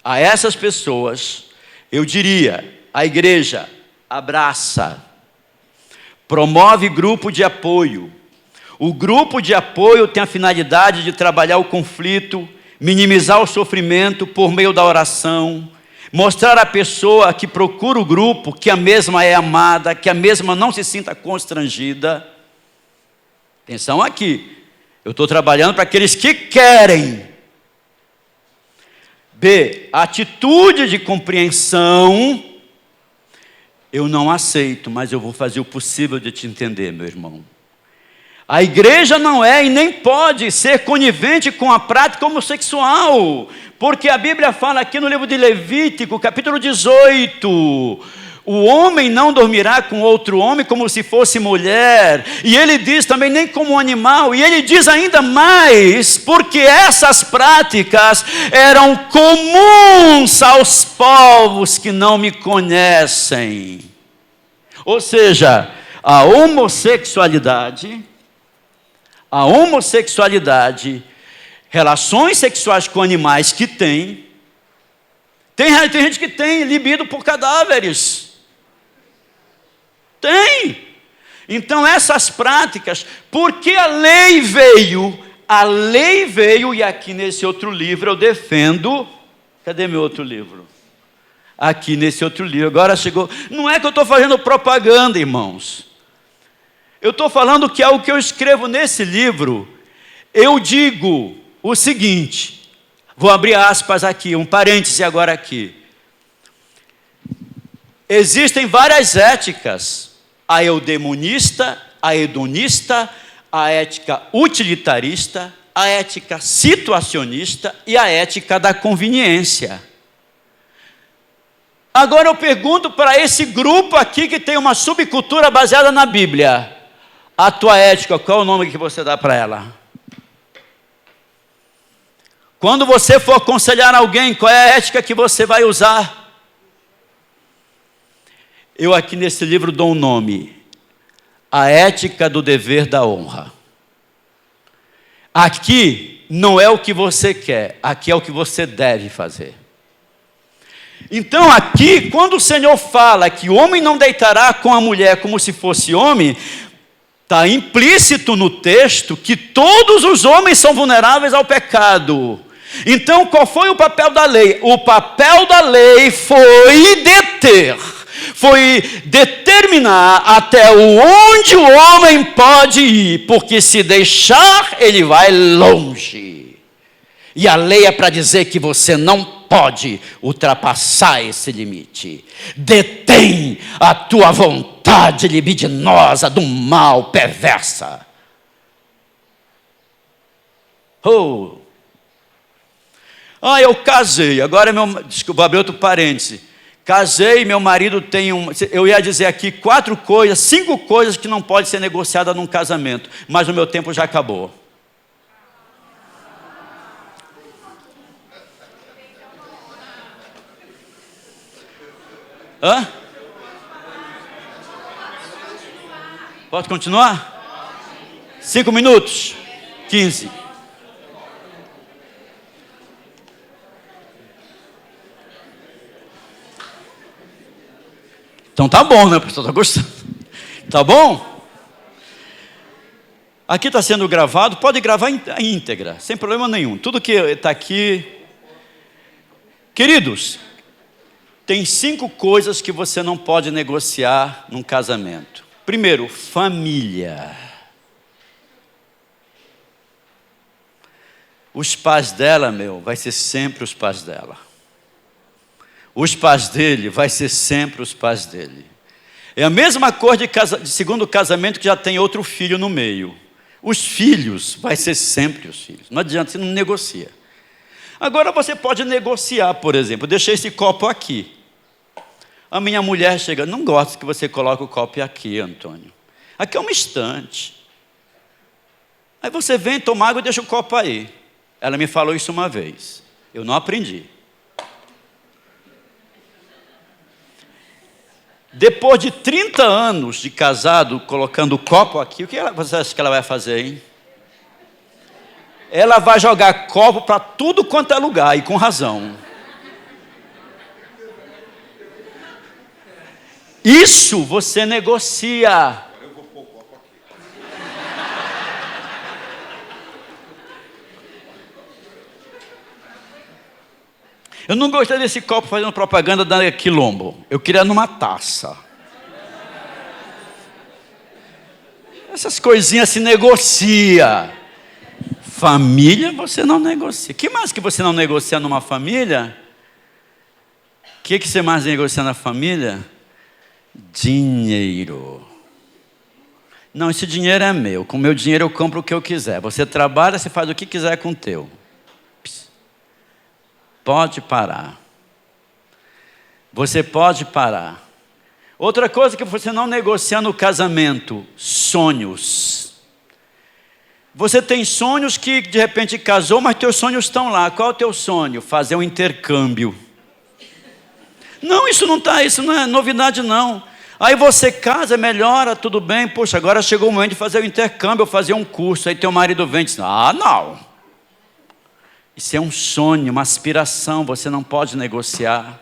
S1: A essas pessoas, eu diria, a igreja abraça, promove grupo de apoio. O grupo de apoio tem a finalidade de trabalhar o conflito, minimizar o sofrimento por meio da oração, mostrar à pessoa que procura o grupo que a mesma é amada, que a mesma não se sinta constrangida. Atenção aqui, eu estou trabalhando para aqueles que querem. B, atitude de compreensão. Eu não aceito, mas eu vou fazer o possível de te entender, meu irmão. A igreja não é e nem pode ser conivente com a prática homossexual, porque a Bíblia fala aqui no livro de Levítico, capítulo 18, o homem não dormirá com outro homem como se fosse mulher, e ele diz também nem como um animal, e ele diz ainda mais, porque essas práticas eram comuns aos povos que não me conhecem. Ou seja, a homossexualidade, relações sexuais com animais que tem gente que tem libido por cadáveres. Tem. Então essas práticas, porque a lei veio, e aqui nesse outro livro eu defendo, cadê meu outro livro? Aqui nesse outro livro, agora chegou, não é que eu estou fazendo propaganda, irmãos, eu estou falando que é o que eu escrevo nesse livro, eu digo o seguinte, vou abrir aspas aqui, um parêntese agora aqui, existem várias éticas, a eudemonista, a hedonista, a ética utilitarista, a ética situacionista e a ética da conveniência. Agora eu pergunto para esse grupo aqui que tem uma subcultura baseada na Bíblia, a tua ética, qual é o nome que você dá para ela? Quando você for aconselhar alguém, qual é a ética que você vai usar? Eu aqui nesse livro dou um nome, a ética do dever da honra. Aqui não é o que você quer, aqui é o que você deve fazer. Então aqui, quando o Senhor fala que o homem não deitará com a mulher como se fosse homem, está implícito no texto que todos os homens são vulneráveis ao pecado. Então qual foi o papel da lei? O papel da lei foi determinar até onde o homem pode ir, porque se deixar, ele vai longe. E a lei é para dizer que você não pode ultrapassar esse limite. Detém a tua vontade libidinosa do mal perversa. Eu casei, agora desculpa, vou abrir outro parêntese. Casei, meu marido tem eu ia dizer aqui 5 coisas que não podem ser negociadas num casamento, mas o meu tempo já acabou. Hã? Pode continuar? 5 minutos? 15. Então tá bom, né? O pessoal está gostando. Tá bom? Aqui está sendo gravado, pode gravar íntegra, sem problema nenhum. Tudo que está aqui. Queridos, tem 5 coisas que você não pode negociar num casamento. Primeiro, família. Os pais dela, vai ser sempre os pais dela. Os pais dele, vai ser sempre os pais dele. É a mesma coisa de segundo casamento que já tem outro filho no meio. Os filhos, vai ser sempre os filhos. Não adianta, você não negocia. Agora você pode negociar, por exemplo, deixei esse copo aqui. A minha mulher chega, não gosto que você coloque o copo aqui, Antônio. Aqui é uma estante. Aí você vem tomar água e deixa o copo aí. Ela me falou isso uma vez. Eu não aprendi. Depois de 30 anos de casado, colocando o copo aqui, o que você acha que ela vai fazer, hein? Ela vai jogar copo para tudo quanto é lugar, e com razão. Isso você negocia. Eu vou pôr o copo aqui. Eu não gostei desse copo fazendo propaganda da Quilombo. Eu queria numa taça. Essas coisinhas se negocia. Família você não negocia. O que mais que você não negocia numa família? O que você mais negocia na família? Dinheiro. Não, esse dinheiro é meu. Com o meu dinheiro eu compro o que eu quiser. Você trabalha, você faz o que quiser com o teu. Pode parar. Você pode parar. Outra coisa que você não negocia no casamento: sonhos. Você tem sonhos que de repente casou, mas teus sonhos estão lá. Qual é o teu sonho? Fazer um intercâmbio. Não, isso não é novidade não. Aí você casa, melhora, tudo bem. Poxa, agora chegou o momento de fazer o intercâmbio, ou fazer um curso. Aí teu marido vem e diz: ah, não. Isso é um sonho, uma aspiração, você não pode negociar.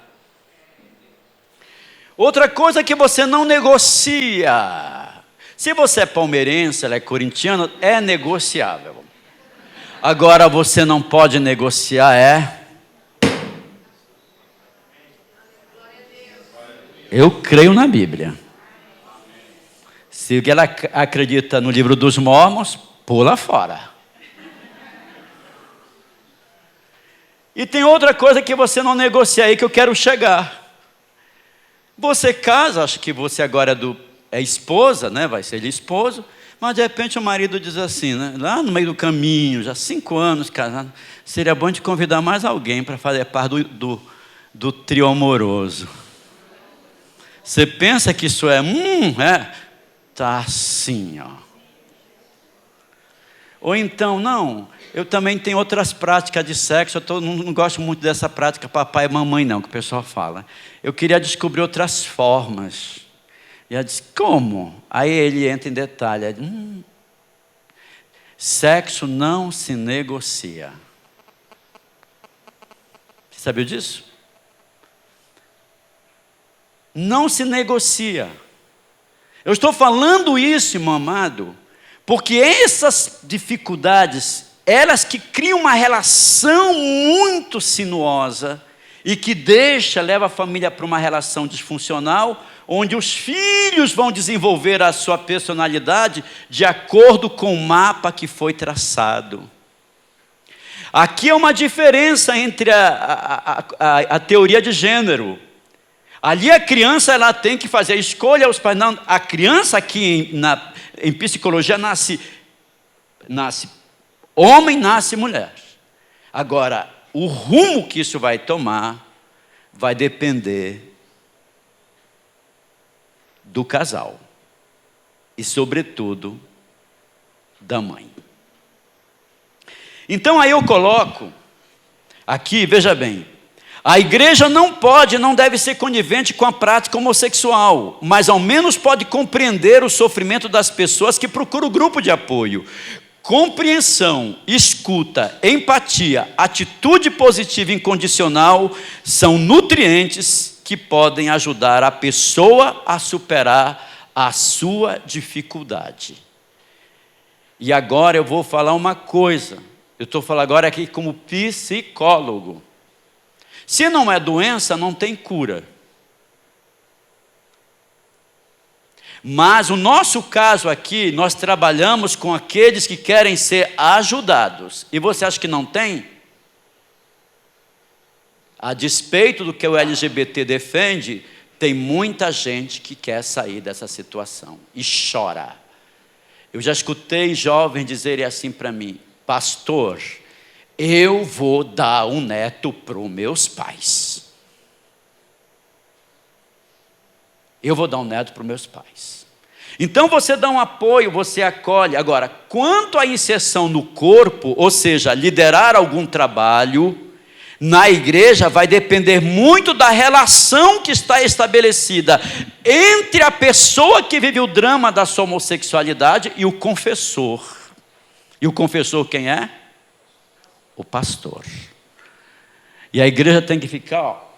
S1: Outra coisa que você não negocia. Se você é palmeirense, ela é corintiano, é negociável. Agora você não pode negociar eu creio na Bíblia. Se ela acredita no livro dos Mormons, pula fora. E tem outra coisa que você não negocia aí que eu quero chegar. Você casa, acho que você agora é esposa, né? Vai ser esposo, mas de repente o marido diz assim, né? Lá no meio do caminho, já 5 anos casado, seria bom de convidar mais alguém para fazer parte do trio amoroso. Você pensa que isso tá assim, ó. Ou então, não, eu também tenho outras práticas de sexo, não gosto muito dessa prática papai e mamãe não, que o pessoal fala. Eu queria descobrir outras formas. E ela diz, como? Aí ele entra em detalhe. Sexo não se negocia. Você sabia disso? Não se negocia. Eu estou falando isso, irmão amado, porque essas dificuldades, elas que criam uma relação muito sinuosa e que leva a família para uma relação disfuncional, onde os filhos vão desenvolver a sua personalidade de acordo com o mapa que foi traçado. Aqui é uma diferença entre a teoria de gênero. Ali a criança ela tem que fazer a escolha aos pais. Não, a criança aqui em psicologia nasce homem, nasce mulher. Agora, o rumo que isso vai tomar vai depender do casal e, sobretudo, da mãe. Então aí eu coloco aqui, veja bem, a igreja não deve ser conivente com a prática homossexual, mas ao menos pode compreender o sofrimento das pessoas que procuram o grupo de apoio. Compreensão, escuta, empatia, atitude positiva e incondicional são nutrientes que podem ajudar a pessoa a superar a sua dificuldade. E agora eu vou falar uma coisa, eu estou falando agora aqui como psicólogo. Se não é doença, não tem cura. Mas o nosso caso aqui, nós trabalhamos com aqueles que querem ser ajudados. E você acha que não tem? A despeito do que o LGBT defende, tem muita gente que quer sair dessa situação e chora. Eu já escutei jovens dizerem assim para mim, pastor, eu vou dar um neto para os meus pais. Eu vou dar um neto para os meus pais. Então você dá um apoio, você acolhe. Agora, quanto à inserção no corpo, ou seja, liderar algum trabalho, na igreja vai depender muito da relação que está estabelecida entre a pessoa que vive o drama da sua homossexualidade e o confessor. E o confessor quem é? O pastor. E a igreja tem que ficar, ó.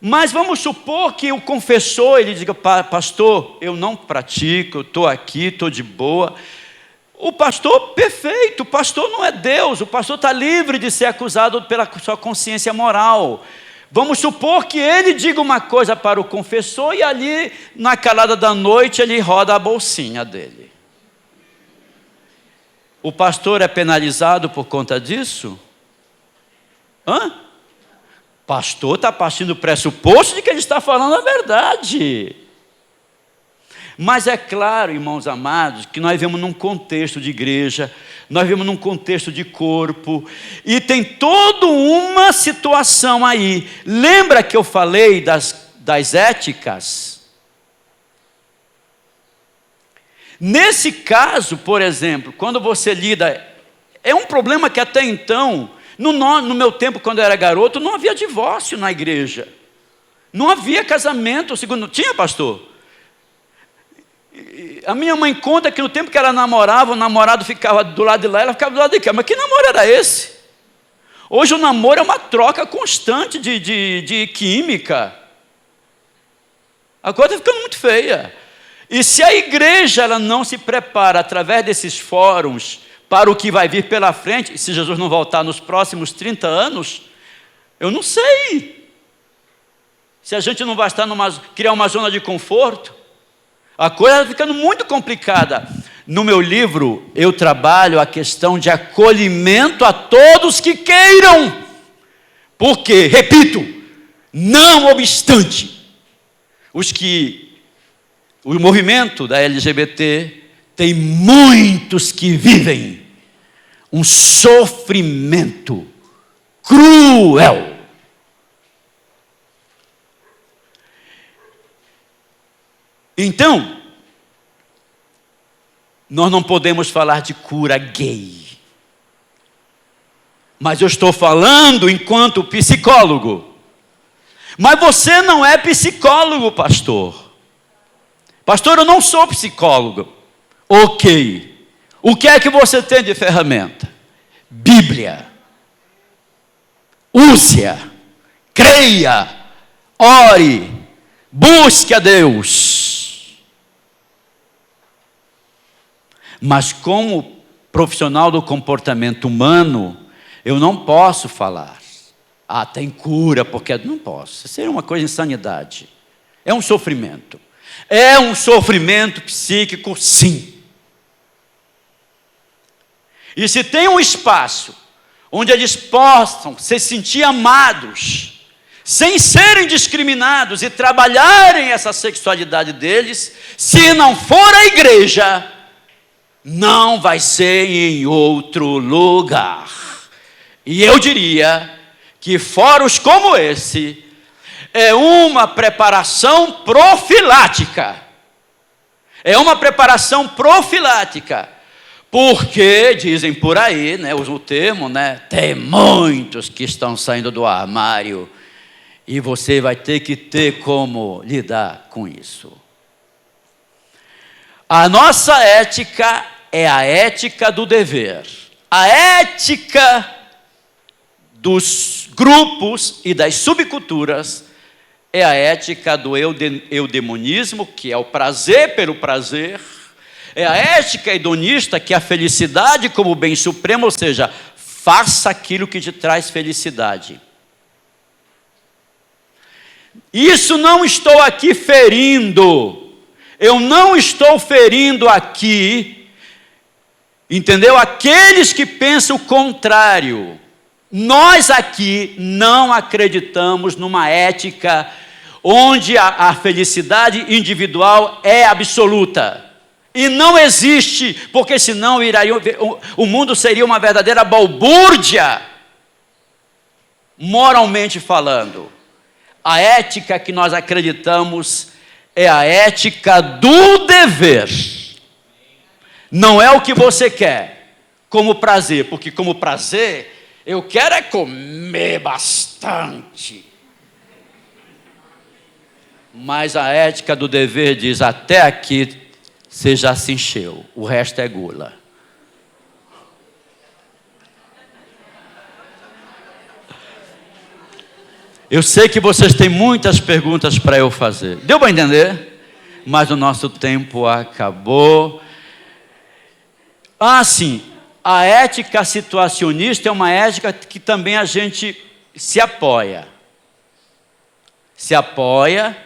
S1: Mas vamos supor que o confessor, ele diga, pastor, eu não pratico, eu estou aqui, estou de boa. O pastor, perfeito, o pastor não é Deus, o pastor está livre de ser acusado pela sua consciência moral. Vamos supor que ele diga uma coisa para o confessor e ali, na calada da noite, ele roda a bolsinha dele. O pastor é penalizado por conta disso? pastor está partindo do pressuposto de que ele está falando a verdade. Mas é claro, irmãos amados, que nós vivemos num contexto de igreja, nós vivemos num contexto de corpo, e tem toda uma situação aí. Lembra que eu falei das éticas? Nesse caso, por exemplo, quando você lida, é um problema que até então, no meu tempo, quando eu era garoto, não havia divórcio na igreja. Não havia casamento, segundo, tinha, pastor? A minha mãe conta que no tempo que ela namorava, o namorado ficava do lado de lá, ela ficava do lado de cá. Mas que namoro era esse? Hoje o namoro é uma troca constante de química. A coisa está ficando muito feia. E se a igreja ela não se prepara através desses fóruns para o que vai vir pela frente, e se Jesus não voltar nos próximos 30 anos, eu não sei. Se a gente não vai estar criar uma zona de conforto, a coisa está ficando muito complicada. No meu livro, eu trabalho a questão de acolhimento a todos que queiram. Porque, repito, não obstante, o movimento da LGBT tem muitos que vivem um sofrimento cruel. Então, nós não podemos falar de cura gay. Mas eu estou falando enquanto psicólogo. Mas você não é psicólogo, pastor. Pastor, eu não sou psicólogo. Ok. O que é que você tem de ferramenta? Bíblia. Use-a. Creia. Ore. Busque a Deus. Mas como profissional do comportamento humano, eu não posso falar. Tem cura, porque não posso. Isso seria uma coisa de insanidade. É um sofrimento. É um sofrimento psíquico, sim. E se tem um espaço onde eles possam se sentir amados, sem serem discriminados e trabalharem essa sexualidade deles, se não for a igreja, não vai ser em outro lugar. E eu diria que fóruns como esse é uma preparação profilática. É uma preparação profilática. Porque, dizem por aí, usam o termo, tem muitos que estão saindo do armário e você vai ter que ter como lidar com isso. A nossa ética é a ética do dever. A ética dos grupos e das subculturas é a ética do eudemonismo, que é o prazer pelo prazer. É a ética hedonista, que é a felicidade como bem supremo, ou seja, faça aquilo que te traz felicidade. Isso não estou aqui ferindo. Eu não estou ferindo aqui, entendeu? Aqueles que pensam o contrário. Nós aqui não acreditamos numa ética onde a felicidade individual é absoluta. E não existe, porque senão o mundo seria uma verdadeira balbúrdia, moralmente falando. A ética que nós acreditamos é a ética do dever. Não é o que você quer como prazer, porque como prazer eu quero é comer bastante. Mas a ética do dever diz: até aqui você já se encheu, o resto é gula. Eu sei que vocês têm muitas perguntas para eu fazer. Deu para entender? Mas o nosso tempo acabou. Sim, a ética situacionista é uma ética que também a gente se apoia. Se apoia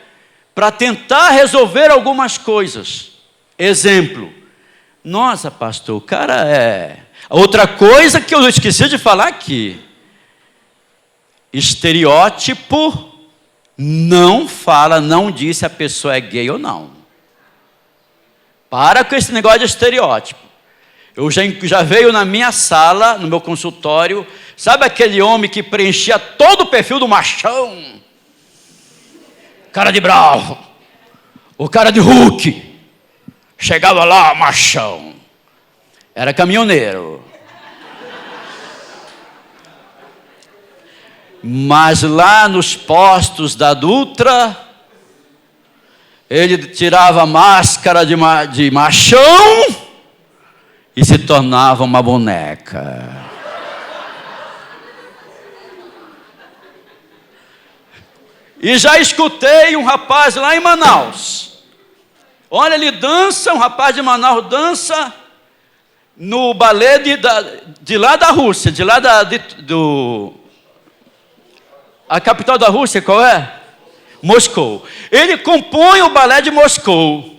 S1: para tentar resolver algumas coisas. Exemplo. Nossa, pastor, o cara é... Outra coisa que eu esqueci de falar aqui. estereótipo não fala, não diz se a pessoa é gay ou não. Para com esse negócio de estereótipo. Eu já veio na minha sala, no meu consultório, sabe aquele homem que preenchia todo o perfil do machão? Cara de bravo, o cara de Hulk, chegava lá, machão, era caminhoneiro. Mas lá nos postos da Dutra, ele tirava a máscara de machão e se tornava uma boneca. E já escutei um rapaz lá em Manaus. Olha, ele dança, um rapaz de Manaus dança no balé de lá da Rússia, de lá a capital da Rússia, qual é? Moscou. Ele compõe o balé de Moscou.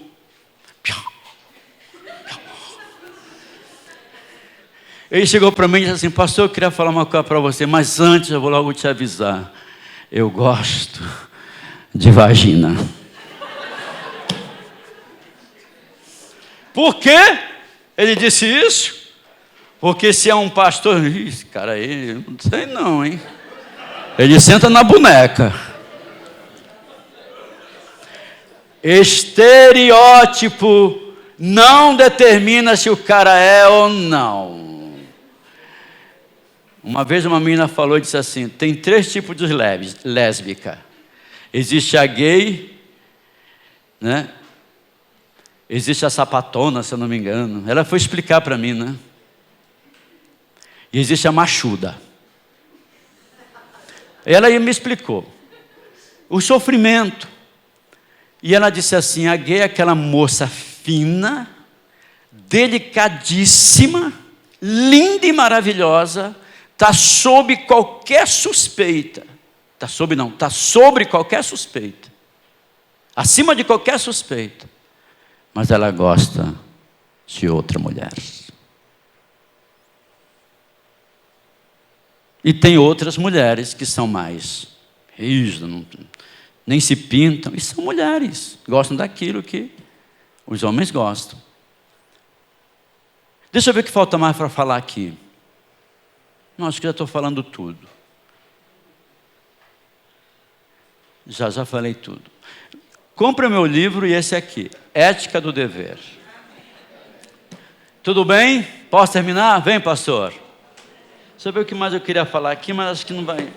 S1: Ele chegou para mim e disse assim: pastor, eu queria falar uma coisa para você, mas antes eu vou logo te avisar. Eu gosto de vagina. Por quê ele disse isso? Porque se é um pastor, esse cara aí, não sei não, hein? Ele senta na boneca. Estereótipo não determina se o cara é ou não. Uma vez uma menina falou e disse assim: tem 3 tipos de lésbica. Existe a gay, né? Existe a sapatona, se eu não me engano. Ela foi explicar para mim, né? E existe a machuda. Ela me explicou o sofrimento. E ela disse assim: a gay é aquela moça fina, delicadíssima, linda e maravilhosa, está sob qualquer suspeita. Está sobre qualquer suspeita. Acima de qualquer suspeita. Mas ela gosta de outra mulher. E tem outras mulheres que são mais rígidas, nem se pintam, e são mulheres, gostam daquilo que os homens gostam. Deixa eu ver o que falta mais para falar aqui. Não, acho que já estou falando tudo. Já falei tudo. Compre o meu livro e esse aqui, Ética do Dever. Tudo bem? Posso terminar? Vem, pastor. Deixa eu ver o que mais eu queria falar aqui, mas acho que não vai.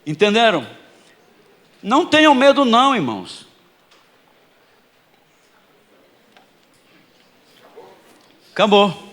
S1: Entenderam? Não tenham medo não, irmãos. Acabou.